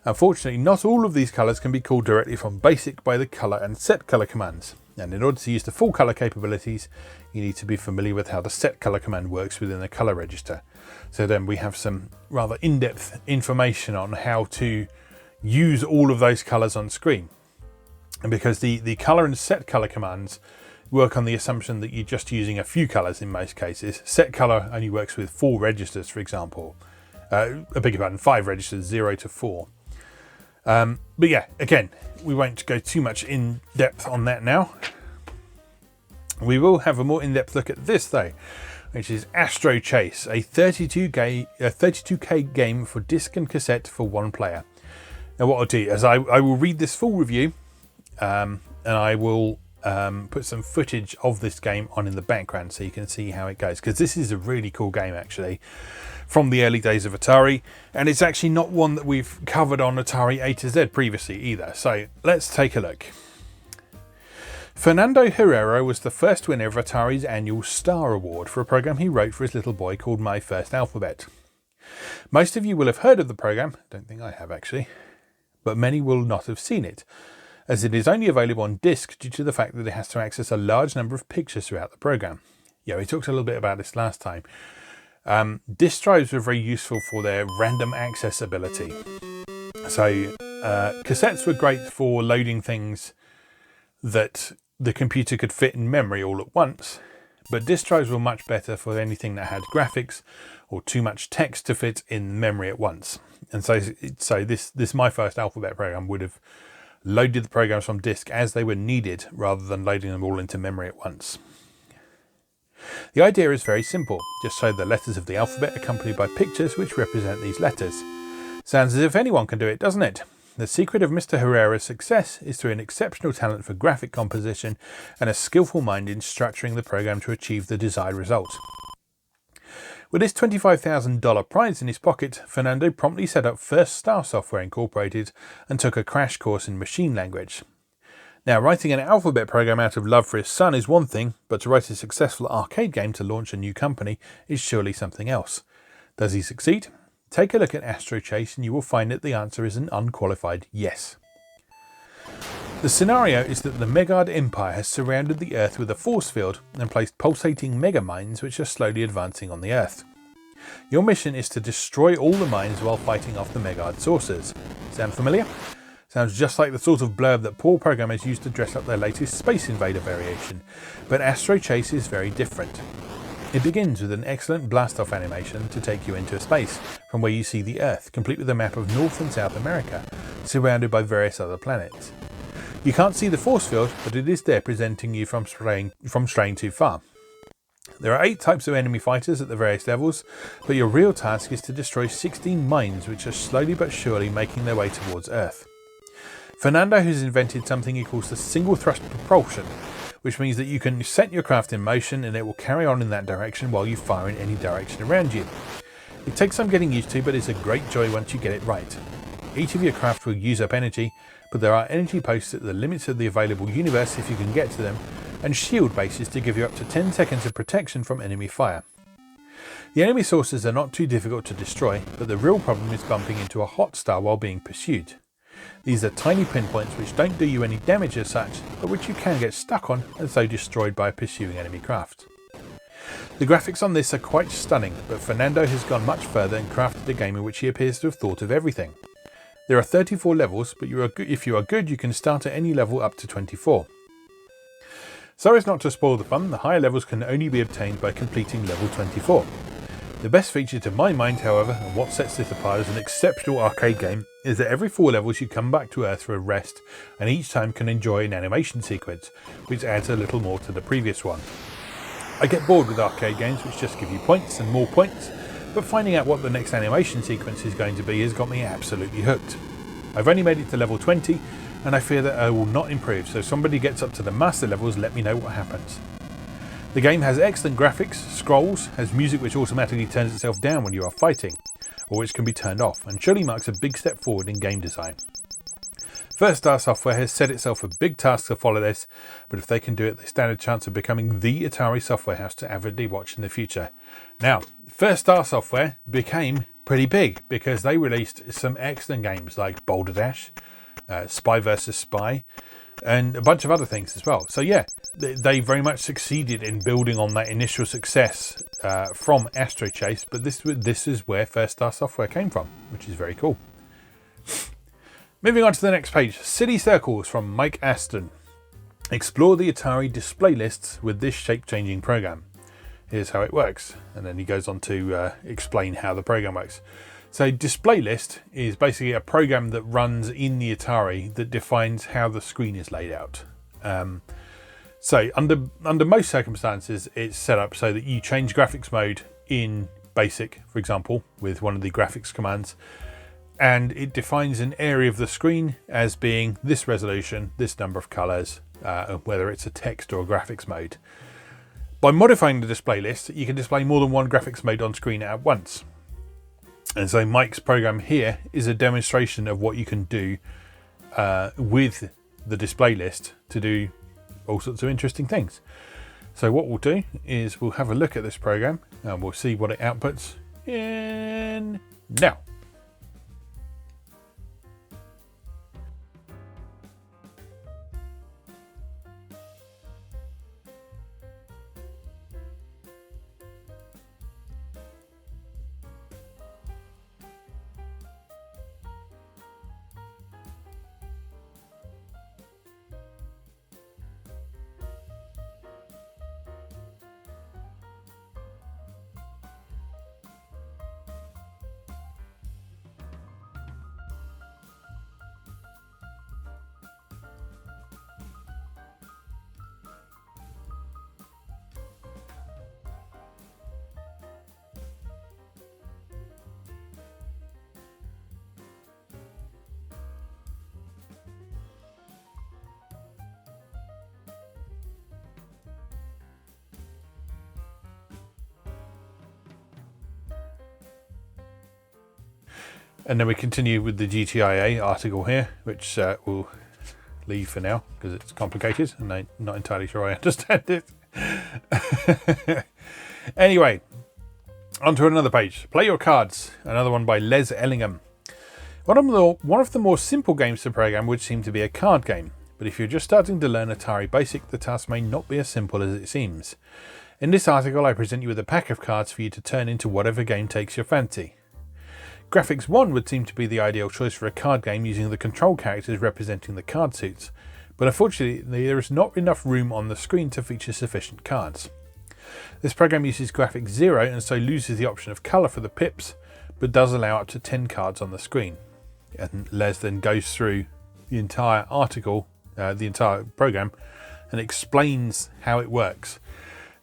Unfortunately, not all of these colours can be called directly from Basic by the colour and set colour commands. And in order to use the full colour capabilities, you need to be familiar with how the set colour command works within the colour register. So then we have some rather in-depth information on how to use all of those colours on screen. And because the colour and set colour commands work on the assumption that you're just using a few colours in most cases. Set colour only works with 4 registers, for example. I beg your pardon, 5 registers, 0 to 4. But yeah, again, we won't go too much in depth on that now. We will have a more in-depth look at this though. which is Astro Chase, a 32K game for disc and cassette for one player. Now what I'll do is I will read this full review, and I will put some footage of this game on in the background so you can see how it goes, because this is a really cool game actually from the early days of Atari, and it's actually not one that we've covered on Atari A to Z previously either. So let's take a look. Fernando Herrera was the first winner of Atari's annual Star Award for a program he wrote for his little boy called My First Alphabet. Most of you will have heard of the program, don't think I have actually, but many will not have seen it, as it is only available on disc due to the fact that it has to access a large number of pictures throughout the program. Yeah, we talked a little bit about this last time. Disk drives were very useful for their random access ability. So cassettes were great for loading things that the computer could fit in memory all at once, but disk drives were much better for anything that had graphics or too much text to fit in memory at once. And so this My First Alphabet program would have loaded the programs from disk as they were needed rather than loading them all into memory at once. The idea is very simple. Just show the letters of the alphabet accompanied by pictures which represent these letters. Sounds as if anyone can do it, doesn't it? The secret of Mr. Herrera's success is through an exceptional talent for graphic composition and a skillful mind in structuring the program to achieve the desired result. With his $25,000 prize in his pocket, Fernando promptly set up First Star Software Incorporated and took a crash course in machine language. Now, writing an alphabet program out of love for his son is one thing, but to write a successful arcade game to launch a new company is surely something else. Does he succeed? Take a look at Astro Chase and you will find that the answer is an unqualified yes. The scenario is that the Megard Empire has surrounded the Earth with a force field and placed pulsating mega mines which are slowly advancing on the Earth. Your mission is to destroy all the mines while fighting off the Megard saucers. Sound familiar? Sounds just like the sort of blurb that poor programmers use to dress up their latest Space Invader variation, but Astro Chase is very different. It begins with an excellent blast-off animation to take you into space, from where you see the Earth, complete with a map of North and South America, surrounded by various other planets. You can't see the force field, but it is there preventing you from straying too far. There are 8 types of enemy fighters at the various levels, but your real task is to destroy 16 mines which are slowly but surely making their way towards Earth. Fernando has invented something he calls the single thrust propulsion, which means that you can set your craft in motion and it will carry on in that direction while you fire in any direction around you. It takes some getting used to, but it's a great joy once you get it right. Each of your craft will use up energy, but there are energy posts at the limits of the available universe if you can get to them, and shield bases to give you up to 10 seconds of protection from enemy fire. The enemy sources are not too difficult to destroy, but the real problem is bumping into a hot star while being pursued. These are tiny pinpoints which don't do you any damage as such, but which you can get stuck on and so destroyed by a pursuing enemy craft. The graphics on this are quite stunning, but Fernando has gone much further and crafted a game in which he appears to have thought of everything. There are 34 levels, but if you are good you can start at any level up to 24. So as not to spoil the fun, the higher levels can only be obtained by completing level 24. The best feature to my mind, however, and what sets this apart as an exceptional arcade game, is that every 4 levels you come back to Earth for a rest, and each time can enjoy an animation sequence, which adds a little more to the previous one. I get bored with arcade games which just give you points and more points, but finding out what the next animation sequence is going to be has got me absolutely hooked. I've only made it to level 20, and I fear that I will not improve, so if somebody gets up to the master levels, let me know what happens. The game has excellent graphics, scrolls, has music which automatically turns itself down when you are fighting, or which can be turned off, and surely marks a big step forward in game design. First Star Software has set itself a big task to follow this, but if they can do it, they stand a chance of becoming the Atari software house to avidly watch in the future. Now, First Star Software became pretty big because they released some excellent games like Boulder Dash, Spy vs Spy, and a bunch of other things as well. So yeah, they very much succeeded in building on that initial success from Astro Chase, but this is where First Star Software came from, which is very cool. Moving on to the next page, City Circles from Mike Aston. Explore the Atari display lists with this shape-changing program. Here's how it works, and then he goes on to explain how the program works. So display list is basically a program that runs in the Atari that defines how the screen is laid out. So under most circumstances, it's set up so that you change graphics mode in BASIC, for example, with one of the graphics commands, and it defines an area of the screen as being this resolution, this number of colors, whether it's a text or a graphics mode. By modifying the display list, you can display more than one graphics mode on screen at once. And so Mike's program here is a demonstration of what you can do with the display list to do all sorts of interesting things. So what we'll do is we'll have a look at this program and we'll see what it outputs in now. And then we continue with the GTIA article here, which we'll leave for now because it's complicated and I'm not entirely sure I understand it. Anyway, onto another page. Play Your Cards, another one by Les Ellingham. One of the more simple games to program would seem to be a card game, but if you're just starting to learn Atari Basic, the task may not be as simple as it seems. In this article, I present you with a pack of cards for you to turn into whatever game takes your fancy. Graphics 1 would seem to be the ideal choice for a card game using the control characters representing the card suits, but unfortunately there is not enough room on the screen to feature sufficient cards. This program uses graphics 0 and so loses the option of colour for the pips, but does allow up to 10 cards on the screen. And Les then goes through the entire article, the entire program, and explains how it works.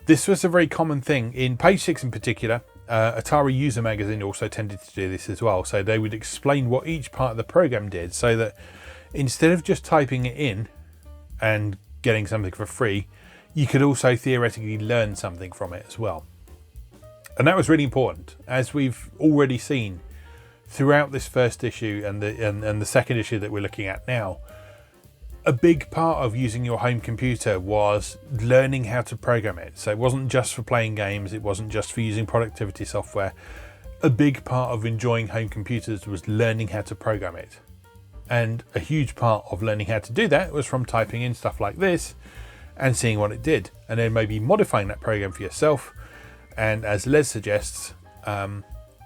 This was a very common thing in page 6 in particular. Atari User Magazine also tended to do this as well, so they would explain what each part of the program did, so that instead of just typing it in and getting something for free, you could also theoretically learn something from it as well. And that was really important, as we've already seen throughout this first issue and the second issue that we're looking at now. A big part of using your home computer was learning how to program it. So it wasn't just for playing games, it wasn't just for using productivity software. A big part of enjoying home computers was learning how to program it. And a huge part of learning how to do that was from typing in stuff like this and seeing what it did, and then maybe modifying that program for yourself. And as Les suggests,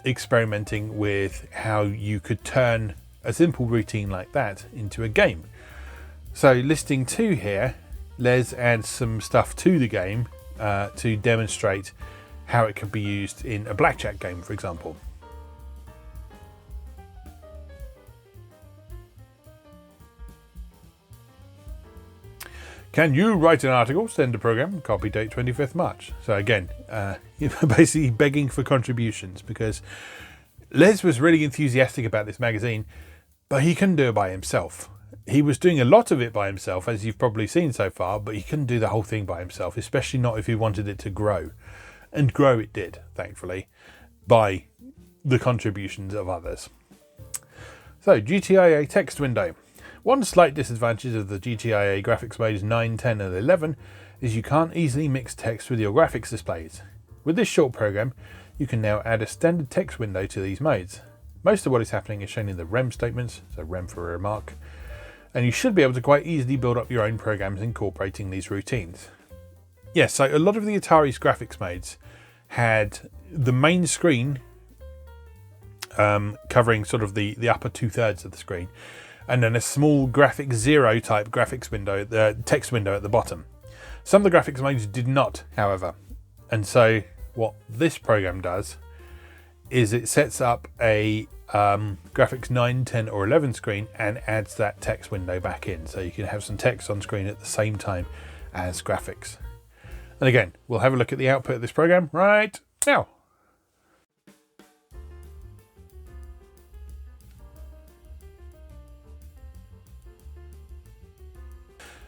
experimenting with how you could turn a simple routine like that into a game. So listing 2 here, Les adds some stuff to the game to demonstrate how it could be used in a blackjack game, for example. Can you write an article, send a program, copy date 25th March? So again, you're basically begging for contributions, because Les was really enthusiastic about this magazine, but he couldn't do it by himself. He was doing a lot of it by himself, as you've probably seen so far, but he couldn't do the whole thing by himself, especially not if he wanted it to grow. And grow it did, thankfully, by the contributions of others. So, GTIA text window. One slight disadvantage of the GTIA graphics modes 9, 10 and 11 is you can't easily mix text with your graphics displays. With this short program, you can now add a standard text window to these modes. Most of what is happening is shown in the rem statements, so rem for a remark, and you should be able to quite easily build up your own programs incorporating these routines. Yes, so a lot of the Atari's graphics modes had the main screen covering sort of the upper 2/3 of the screen, and then a small graphics 0 type graphics window, the text window at the bottom. Some of the graphics modes did not, however, and so what this program does is it sets up a graphics 9, 10 or 11 screen and adds that text window back in, so you can have some text on screen at the same time as graphics. And again, we'll have a look at the output of this program right now.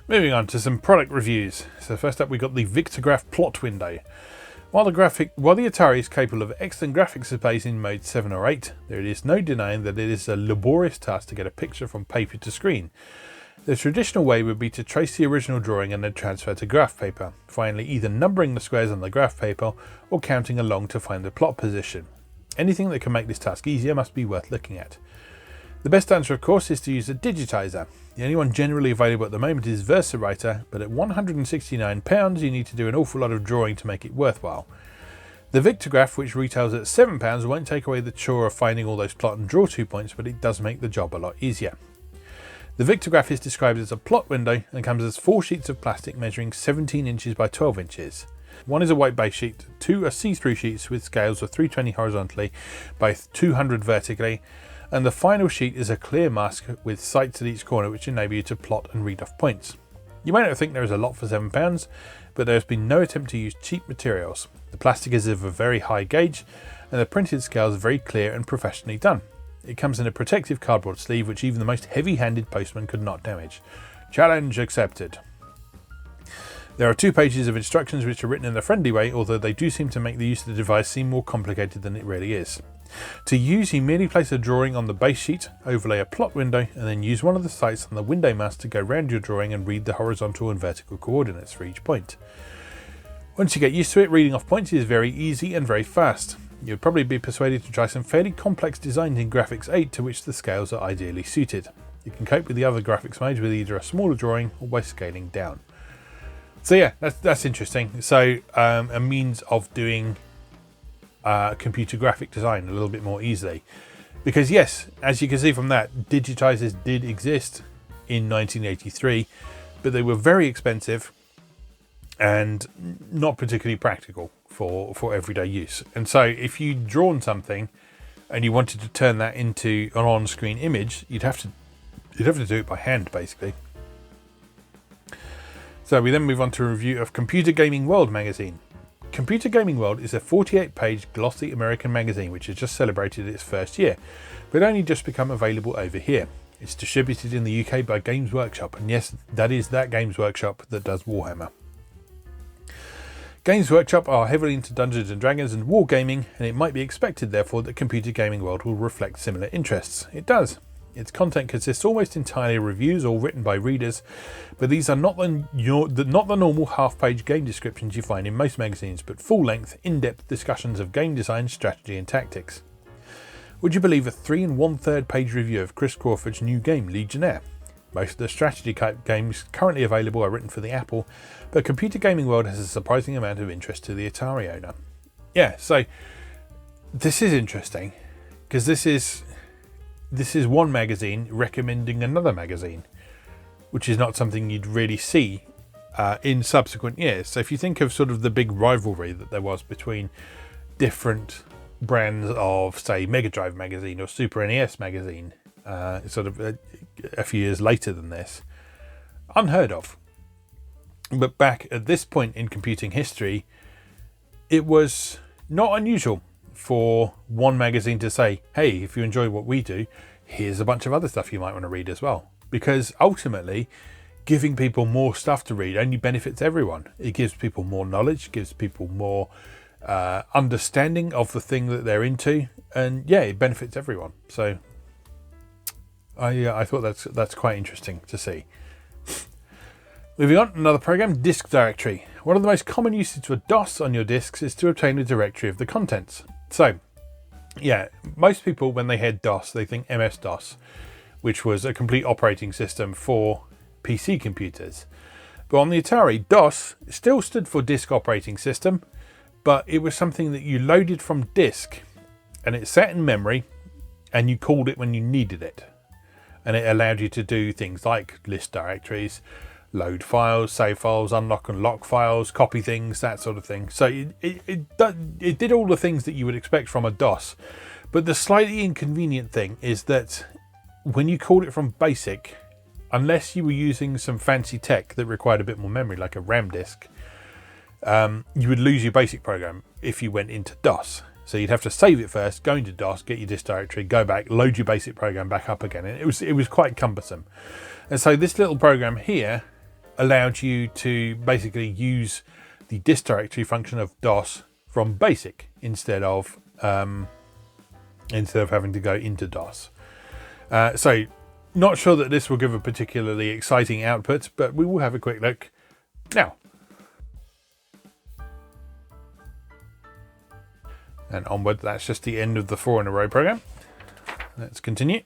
Moving on to some product reviews. So first up, we got the Victagraph plot window. While the Atari is capable of excellent graphics displays in mode 7 or 8, there is no denying that it is a laborious task to get a picture from paper to screen. The traditional way would be to trace the original drawing and then transfer to graph paper, finally either numbering the squares on the graph paper or counting along to find the plot position. Anything that can make this task easier must be worth looking at. The best answer, of course, is to use a digitizer. The only one generally available at the moment is VersaWriter, but at £169 you need to do an awful lot of drawing to make it worthwhile. The Victagraph, which retails at £7, won't take away the chore of finding all those plot and draw 2 points, but it does make the job a lot easier. The Victagraph is described as a plot window and comes as 4 sheets of plastic measuring 17 inches by 12 inches. One is a white base sheet, 2 are see-through sheets with scales of 320 horizontally by 200 vertically, and the final sheet is a clear mask with sights at each corner which enable you to plot and read off points. You may not think there is a lot for £7, but there has been no attempt to use cheap materials. The plastic is of a very high gauge and the printed scale is very clear and professionally done. It comes in a protective cardboard sleeve which even the most heavy-handed postman could not damage. Challenge accepted. There are 2 pages of instructions which are written in a friendly way, although they do seem to make the use of the device seem more complicated than it really is. To use, you merely place a drawing on the base sheet, overlay a plot window, and then use one of the sights on the window mask to go round your drawing and read the horizontal and vertical coordinates for each point. Once you get used to it, reading off points is very easy and very fast. You would probably be persuaded to try some fairly complex designs in Graphics 8 to which the scales are ideally suited. You can cope with the other graphics modes with either a smaller drawing or by scaling down. So yeah, that's interesting. So a means of doing computer graphic design a little bit more easily, because yes, as you can see from that, digitizers did exist in 1983, but they were very expensive and not particularly practical for everyday use. And so if you'd drawn something and you wanted to turn that into an on-screen image, you'd have to do it by hand basically. So we then move on to a review of Computer Gaming World magazine. Computer Gaming World is a 48-page glossy American magazine which has just celebrated its first year, but only just become available over here. It's distributed in the UK by Games Workshop, and yes, that is that Games Workshop that does Warhammer. Games Workshop are heavily into Dungeons & Dragons and wargaming, and it might be expected therefore that Computer Gaming World will reflect similar interests. It does. Its content consists almost entirely of reviews all written by readers, but these are not the normal half-page game descriptions you find in most magazines, but full-length, in-depth discussions of game design, strategy and tactics. Would you believe a 3 1/3 page review of Chris Crawford's new game, Legionnaire? Most of the strategy type games currently available are written for the Apple, but Computer Gaming World has a surprising amount of interest to the Atari owner. Yeah, so this is interesting, because this is one magazine recommending another magazine, which is not something you'd really see in subsequent years. So if you think of sort of the big rivalry that there was between different brands of, say, Mega Drive magazine or Super NES magazine, sort of a few years later than this, unheard of. But back at this point in computing history, it was not unusual for one magazine to say, hey, if you enjoy what we do, here's a bunch of other stuff you might want to read as well. Because ultimately, giving people more stuff to read only benefits everyone. It gives people more knowledge, gives people more understanding of the thing that they're into, and yeah, it benefits everyone. So I thought that's quite interesting to see. Moving on, another program, Disk Directory. One of the most common uses of DOS on your disks is to obtain a directory of the contents. So, yeah, most people, when they hear DOS, they think MS-DOS, which was a complete operating system for PC computers. But on the Atari, DOS still stood for Disk Operating System, but it was something that you loaded from disk, and it sat in memory, and you called it when you needed it. And it allowed you to do things like list directories, load files, save files, unlock and lock files, copy things, that sort of thing. So it did all the things that you would expect from a DOS. But the slightly inconvenient thing is that when you called it from BASIC, unless you were using some fancy tech that required a bit more memory, like a RAM disk, you would lose your basic program if you went into DOS. So you'd have to save it first, go into DOS, get your disk directory, go back, load your basic program back up again. And it was quite cumbersome. And so this little program here allowed you to basically use the disk directory function of DOS from basic instead of having to go into DOS. So not sure that this will give a particularly exciting output, but we will have a quick look now. And onward, that's just the end of the 4 in a row program. Let's continue.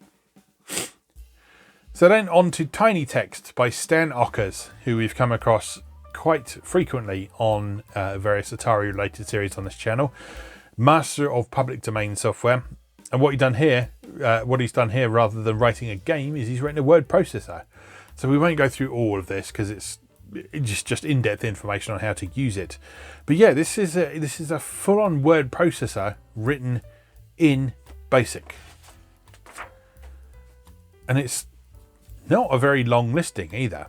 So then on to Tiny Text by Stan Ockers, who we've come across quite frequently on various Atari related series on this channel. Master of public domain software. And what he's done here rather than writing a game is he's written a word processor. So we won't go through all of this because it's just in-depth information on how to use it. But yeah, this is a full-on word processor written in BASIC. And it's not a very long listing either.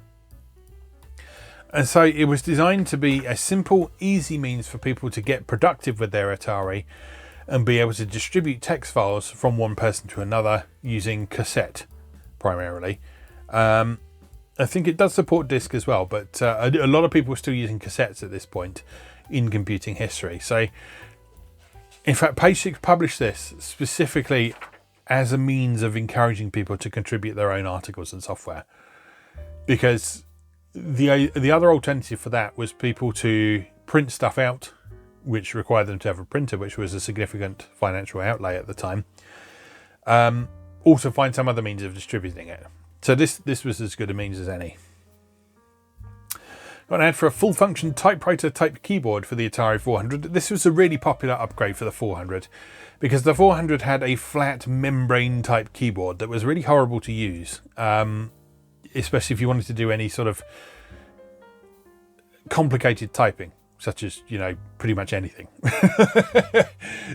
And so it was designed to be a simple, easy means for people to get productive with their Atari and be able to distribute text files from one person to another using cassette, primarily. I think it does support disk as well, but a lot of people are still using cassettes at this point in computing history. So, in fact, Page 6 published this specifically as a means of encouraging people to contribute their own articles and software. Because the other alternative for that was people to print stuff out, which required them to have a printer, which was a significant financial outlay at the time. Also find some other means of distributing it. So this was as good a means as any. Got an ad for a full function typewriter type keyboard for the Atari 400. This was a really popular upgrade for the 400 because the 400 had a flat membrane type keyboard that was really horrible to use, especially if you wanted to do any sort of complicated typing, such as, pretty much anything.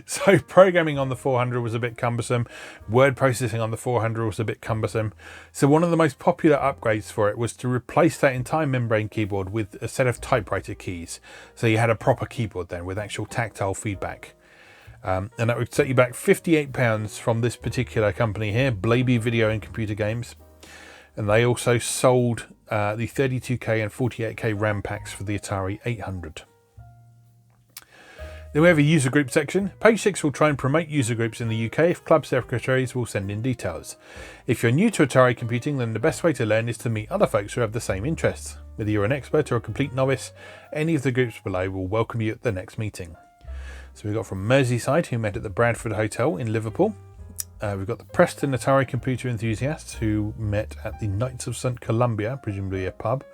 So programming on the 400 was a bit cumbersome. Word processing on the 400 was a bit cumbersome. So one of the most popular upgrades for it was to replace that entire membrane keyboard with a set of typewriter keys. So you had a proper keyboard then with actual tactile feedback. And that would set you back £58 from this particular company here, Blaby Video and Computer Games. And they also sold the 32K and 48K RAM packs for the Atari 800. Then we have a user group section. Page 6 will try and promote user groups in the UK if club secretaries will send in details. If you're new to Atari computing, then the best way to learn is to meet other folks who have the same interests. Whether you're an expert or a complete novice, any of the groups below will welcome you at the next meeting. So we've got from Merseyside, who met at the Bradford Hotel in Liverpool. We've got the Preston Atari computer enthusiasts who met at the Knights of St Columbia, presumably a pub.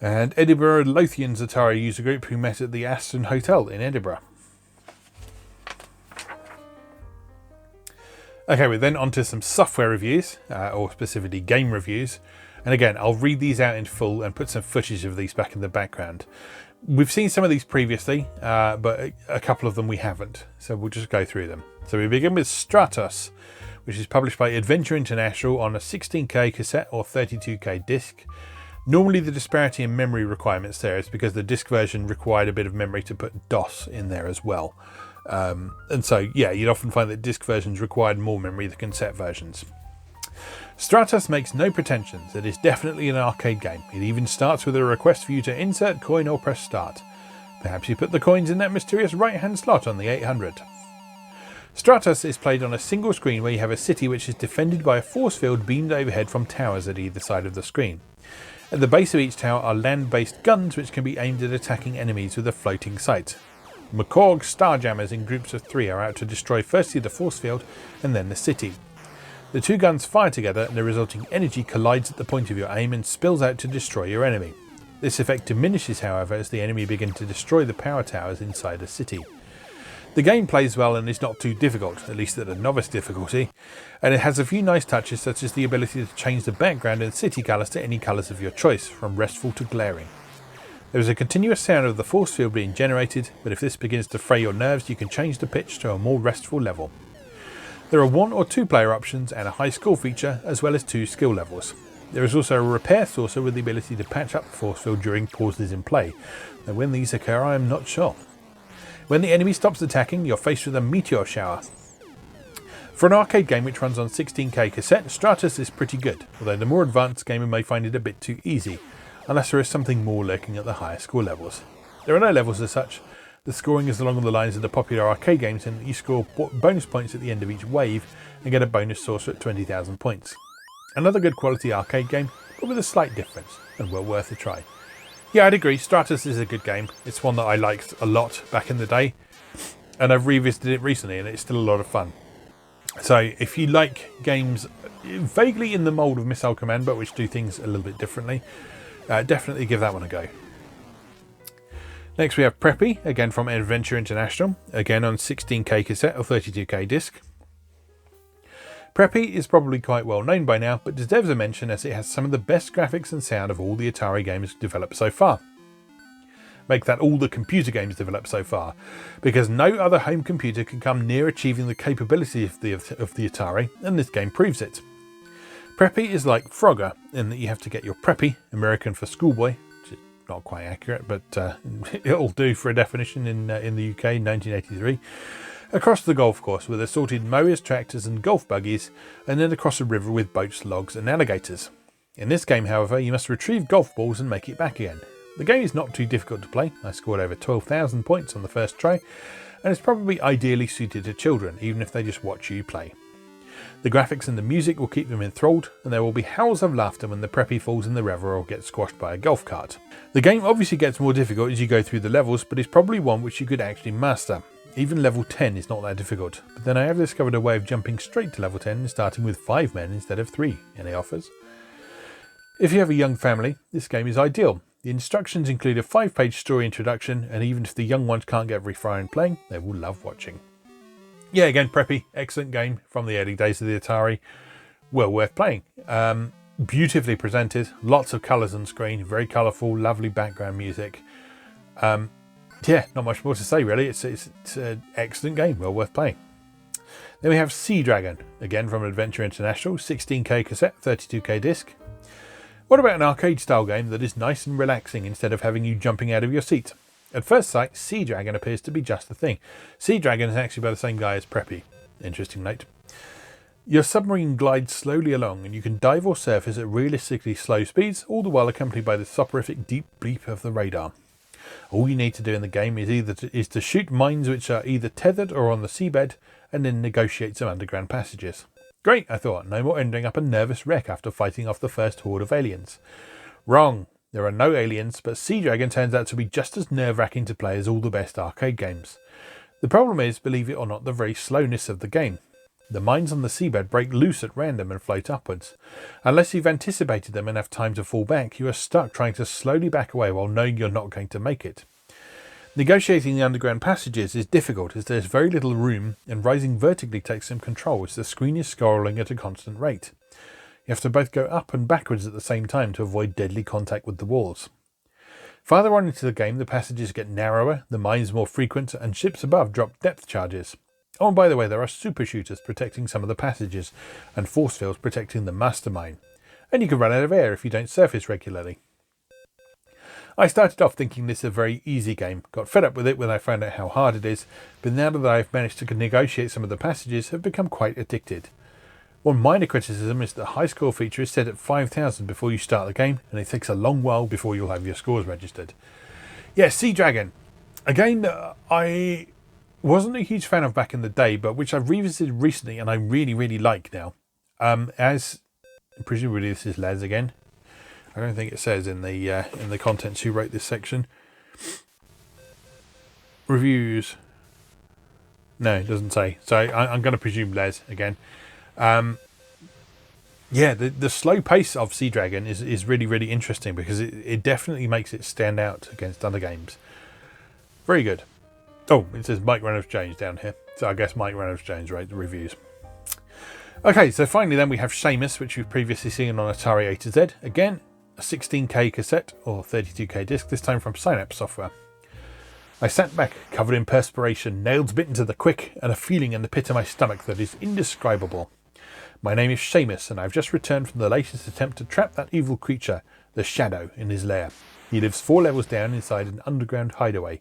And Edinburgh Lothians Atari user group who met at the Aston Hotel in Edinburgh. Okay, we're then on to some software reviews, or specifically game reviews. And again, I'll read these out in full and put some footage of these back in the background. We've seen some of these previously, but a couple of them we haven't. So we'll just go through them. So we begin with Stratos, which is published by Adventure International on a 16K cassette or 32K disc. Normally the disparity in memory requirements there is because the disc version required a bit of memory to put DOS in there as well. And so, yeah, you'd often find that disc versions required more memory than cassette versions. Stratos makes no pretensions. It is definitely an arcade game. It even starts with a request for you to insert coin or press start. Perhaps you put the coins in that mysterious right-hand slot on the 800. Stratos is played on a single screen where you have a city which is defended by a force field beamed overhead from towers at either side of the screen. At the base of each tower are land-based guns which can be aimed at attacking enemies with a floating sight. McCorg Starjammers in groups of 3 are out to destroy firstly the force field and then the city. The two guns fire together and the resulting energy collides at the point of your aim and spills out to destroy your enemy. This effect diminishes, however, as the enemy begin to destroy the power towers inside a city. The game plays well and is not too difficult, at least at a novice difficulty, and it has a few nice touches such as the ability to change the background and city colours to any colours of your choice, from restful to glaring. There is a continuous sound of the force field being generated, but if this begins to fray your nerves you can change the pitch to a more restful level. There are 1 or 2 player options and a high score feature, as well as 2 skill levels. There is also a repair saucer with the ability to patch up the force field during pauses in play, though when these occur I am not sure. When the enemy stops attacking, you're faced with a meteor shower. For an arcade game which runs on 16K cassette, Stratos is pretty good, although the more advanced gamer may find it a bit too easy, unless there is something more lurking at the higher score levels. There are no levels as such. The scoring is along the lines of the popular arcade games in that you score bonus points at the end of each wave and get a bonus saucer at 20,000 points. Another good quality arcade game, but with a slight difference, and well worth a try. Yeah, I'd agree, Stratos is a good game. It's one that I liked a lot back in the day, and I've revisited it recently and it's still a lot of fun. So if you like games vaguely in the mould of Missile Command but which do things a little bit differently, definitely give that one a go. Next we have Preppie, again from Adventure International, again on 16K cassette or 32K disc. Preppie is probably quite well known by now, but deserves a mention as it has some of the best graphics and sound of all the Atari games developed so far. Make that all the computer games developed so far, because no other home computer can come near achieving the capability of the Atari, and this game proves it. Preppie is like Frogger, in that you have to get your Preppie, American for schoolboy, which is not quite accurate, but it'll do for a definition in the UK in 1983, across the golf course with assorted mowers, tractors and golf buggies, and then across a river with boats, logs and alligators. In this game, however, you must retrieve golf balls and make it back again. The game is not too difficult to play. I scored over 12,000 points on the first try, and it's probably ideally suited to children, even if they just watch you play. The graphics and the music will keep them enthralled, and there will be howls of laughter when the Preppie falls in the river or gets squashed by a golf cart. The game obviously gets more difficult as you go through the levels, but is probably one which you could actually master. Even level 10 is not that difficult, but then I have discovered a way of jumping straight to level 10 and starting with 5 men instead of 3. Any offers? If you have a young family, this game is ideal. The instructions include a 5-page story introduction, and even if the young ones can't get very far in playing, they will love watching. Yeah, again, Preppie, excellent game from the early days of the Atari. Well worth playing. Beautifully presented, lots of colours on screen, very colourful, lovely background music. Yeah, not much more to say really. It's an excellent game, well worth playing. Then we have Sea Dragon, again from Adventure International, 16K cassette, 32K disc. What about an arcade style game that is nice and relaxing instead of having you jumping out of your seat? At first sight, Sea Dragon appears to be just the thing. Sea Dragon is actually by the same guy as Preppie. Interesting note. Your submarine glides slowly along and you can dive or surface at realistically slow speeds, all the while accompanied by the soporific deep bleep of the radar. All you need to do in the game is to shoot mines which are either tethered or on the seabed, and then negotiate some underground passages. Great, I thought, no more ending up a nervous wreck after fighting off the first horde of aliens. Wrong, there are no aliens, but Sea Dragon turns out to be just as nerve-wracking to play as all the best arcade games. The problem is, believe it or not, the very slowness of the game. The mines on the seabed break loose at random and float upwards. Unless you've anticipated them and have time to fall back, you are stuck trying to slowly back away while knowing you're not going to make it. Negotiating the underground passages is difficult as there's very little room, and rising vertically takes some control as the screen is scrolling at a constant rate. You have to both go up and backwards at the same time to avoid deadly contact with the walls. Farther on into the game, the passages get narrower, the mines more frequent, and ships above drop depth charges. Oh, and by the way, there are super shooters protecting some of the passages, and force fields protecting the mastermind. And you can run out of air if you don't surface regularly. I started off thinking this is a very easy game, got fed up with it when I found out how hard it is, but now that I've managed to negotiate some of the passages, have become quite addicted. One minor criticism is that the high score feature is set at 5,000 before you start the game, and it takes a long while before you'll have your scores registered. Yeah, Sea Dragon. A game that I wasn't a huge fan of back in the day, but which I've revisited recently and I really, really like now. As presumably this is Les again. I don't think it says in the contents who wrote this section. Reviews. No, it doesn't say. So I'm going to presume Les again. Yeah, the slow pace of Sea Dragon is really, really interesting because it definitely makes it stand out against other games. Very good. Oh, it says Mike Reynolds-Jones down here. So I guess Mike Reynolds-Jones wrote the reviews. Okay, so finally then we have Shamus, which we've previously seen on Atari A to Z. Again, a 16K cassette or 32K disc, this time from Synapse Software. I sat back, covered in perspiration, nails bitten to the quick, and a feeling in the pit of my stomach that is indescribable. My name is Shamus, and I've just returned from the latest attempt to trap that evil creature, the Shadow, in his lair. He lives 4 levels down inside an underground hideaway.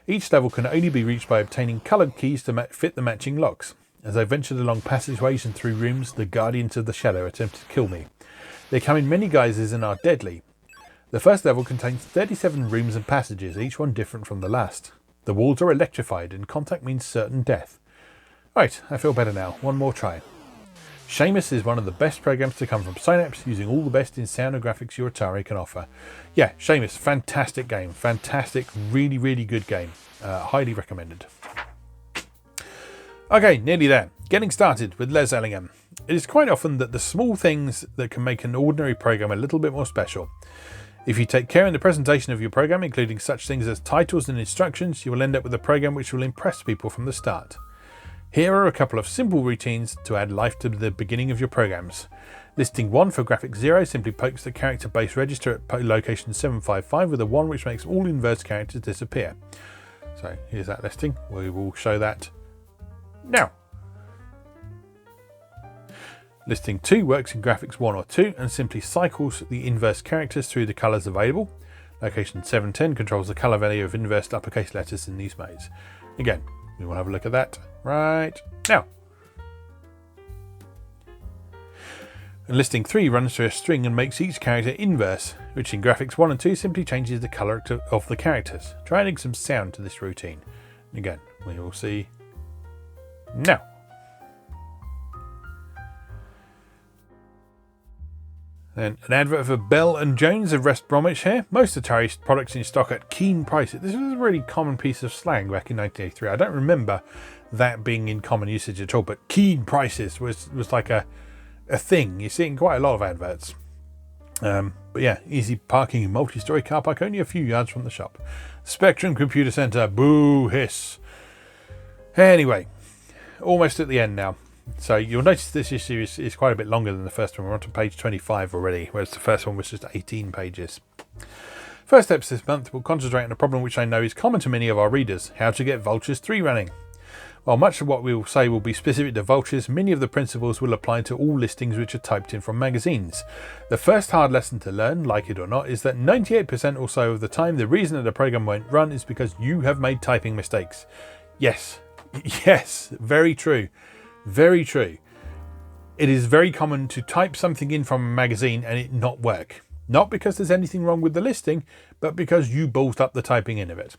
Each level can only be reached by obtaining coloured keys to fit the matching locks. As I ventured along passageways and through rooms, the guardians of the Shadow attempted to kill me. They come in many guises and are deadly. The first level contains 37 rooms and passages, each one different from the last. The walls are electrified and contact means certain death. Right, I feel better now. One more try. Shamus is one of the best programs to come from Synapse, using all the best in sound and graphics your Atari can offer. Yeah, Shamus, fantastic game. Fantastic, really, really good game. Highly recommended. Okay, nearly there. Getting started with Les Ellingham. It is quite often that the small things that can make an ordinary program a little bit more special. If you take care in the presentation of your program, including such things as titles and instructions, you will end up with a program which will impress people from the start. Here are a couple of simple routines to add life to the beginning of your programs. Listing 1 for graphic 0 simply pokes the character base register at location 755 with a 1 which makes all inverse characters disappear. So here's that listing. We will show that now. Listing 2 works in graphics 1 or 2 and simply cycles the inverse characters through the colours available. Location 710 controls the colour value of inverse uppercase letters in these modes. Again, we will have a look at that right now. And listing 3 runs through a string and makes each character inverse, which in graphics 1 and 2 simply changes the colour of the characters. Try adding some sound to this routine. Again, we will see now. Then an advert for Bell & Jones of West Bromwich here. Most Atari products in stock at keen prices. This was a really common piece of slang back in 1983. I don't remember that being in common usage at all, but keen prices was like a thing. You see it in quite a lot of adverts. But yeah, easy parking in multi-storey car park only a few yards from the shop. Spectrum Computer Centre, boo hiss. Anyway, almost at the end now. So you'll notice this issue is quite a bit longer than the first one. We're on to page 25 already, whereas the first one was just 18 pages. First steps this month will concentrate on a problem which I know is common to many of our readers, how to get Vultures 3 running. While much of what we will say will be specific to Vultures, many of the principles will apply to all listings which are typed in from magazines. The first hard lesson to learn, like it or not, is that 98% or so of the time the reason that a program won't run is because you have made typing mistakes. Yes, very true. Very true. It is very common to type something in from a magazine and it not work. Not because there's anything wrong with the listing, but because you ballsed up the typing in of it.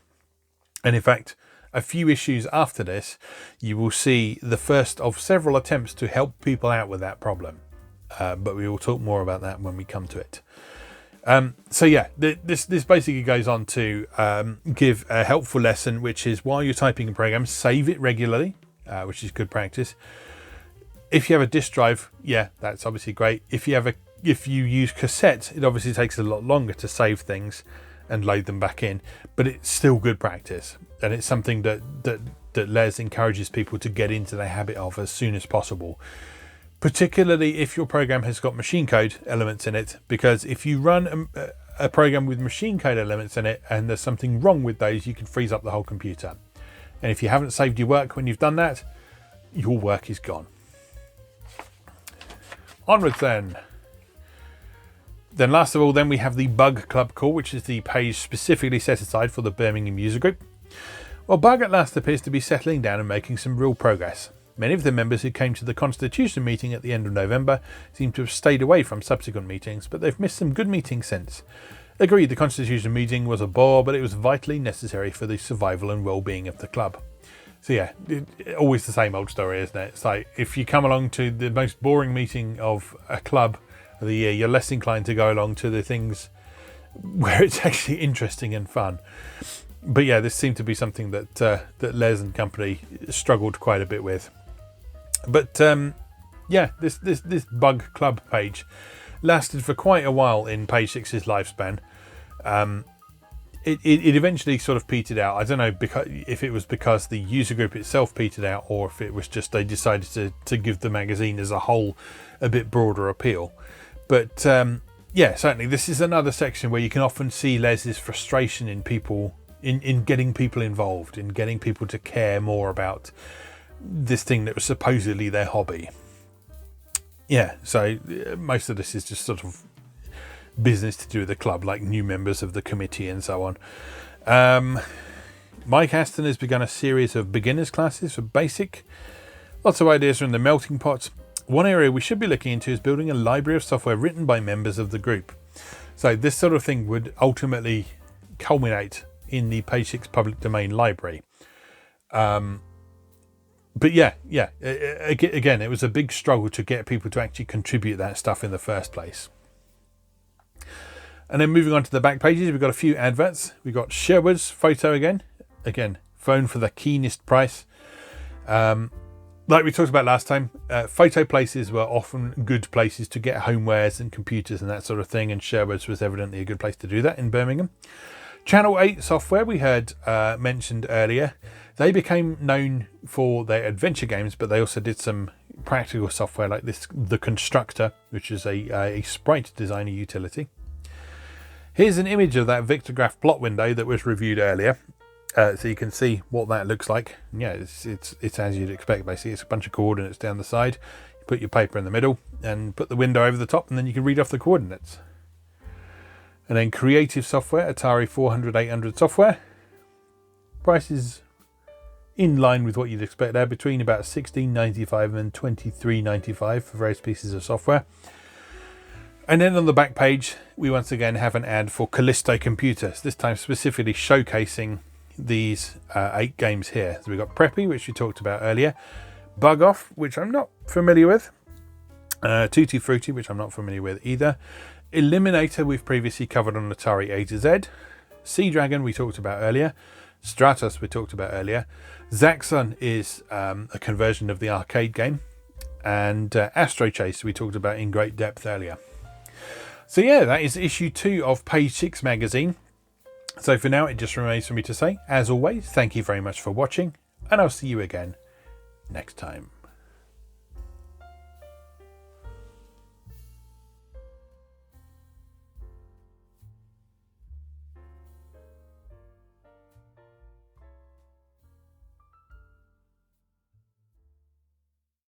And in fact, a few issues after this, you will see the first of several attempts to help people out with that problem. But we will talk more about that when we come to it. So yeah, this basically goes on to give a helpful lesson, which is while you're typing a program, save it regularly. Which is good practice. If you have a disk drive, yeah, that's obviously great. If you use cassette, it obviously takes a lot longer to save things and load them back in, but it's still good practice, and it's something that Les encourages people to get into the habit of as soon as possible. Particularly if your program has got machine code elements in it, because if you run a program with machine code elements in it and there's something wrong with those, you can freeze up the whole computer. And if you haven't saved your work when you've done that, your work is gone. Onwards then. Then last of all, then we have the Bug Club call, which is the page specifically set aside for the Birmingham user group. Well, Bug at last appears to be settling down and making some real progress. Many of the members who came to the Constitution meeting at the end of November seem to have stayed away from subsequent meetings, but they've missed some good meetings since. Agreed, the Constitution meeting was a bore, but it was vitally necessary for the survival and well-being of the club. So yeah, always the same old story, isn't it? It's like if you come along to the most boring meeting of a club of the year, you're less inclined to go along to the things where it's actually interesting and fun. But yeah, this seemed to be something that Les and company struggled quite a bit with. But yeah, this Bug Club page lasted for quite a while in page 6's lifespan. It eventually sort of petered out. I don't know if it was because the user group itself petered out, or if it was just they decided to give the magazine as a whole a bit broader appeal. But yeah, certainly this is another section where you can often see Les's frustration in people, in getting people involved, in getting people to care more about this thing that was supposedly their hobby. yeah, so most of this is just sort of business to do with the club, like new members of the committee and so on. Mike Aston has begun a series of beginners classes for basic. Lots of ideas are in the melting pot. One area we should be looking into is building a library of software written by members of the group. So this sort of thing would ultimately culminate in the Page 6 public domain library. But yeah, again, it was a big struggle to get people to actually contribute that stuff in the first place. And then moving on to the back pages, we've got a few adverts. We've got Sherwood's photo again, phone for the keenest price. Like we talked about last time, photo places were often good places to get homewares and computers and that sort of thing, and Sherwood's was evidently a good place to do that in Birmingham. Channel 8 software we heard mentioned earlier. They became known for their adventure games, but they also did some practical software like this, the Constructor, which is a sprite designer utility. Here's an image of that Victagraph plot window that was reviewed earlier, so you can see what that looks like. Yeah, it's as you'd expect. Basically, it's a bunch of coordinates down the side. You put your paper in the middle and put the window over the top, and then you can read off the coordinates. And then creative software, Atari 400, 800 software. Prices in line with what you'd expect there, between about $16.95 and $23.95 for various pieces of software. And then on the back page, we once again have an ad for Callisto Computers, this time specifically showcasing these 8 games here. So we've got Preppie, which we talked about earlier, Bug Off, which I'm not familiar with, Tutti Frutti, which I'm not familiar with either, Eliminator we've previously covered on Atari A to Z, Sea Dragon we talked about earlier, Stratos we talked about earlier, Zaxxon is a conversion of the arcade game, and Astro Chase we talked about in great depth earlier. So yeah, that is issue 2 of Page 6 magazine. So for now, it just remains for me to say, as always, thank you very much for watching, and I'll see you again next time.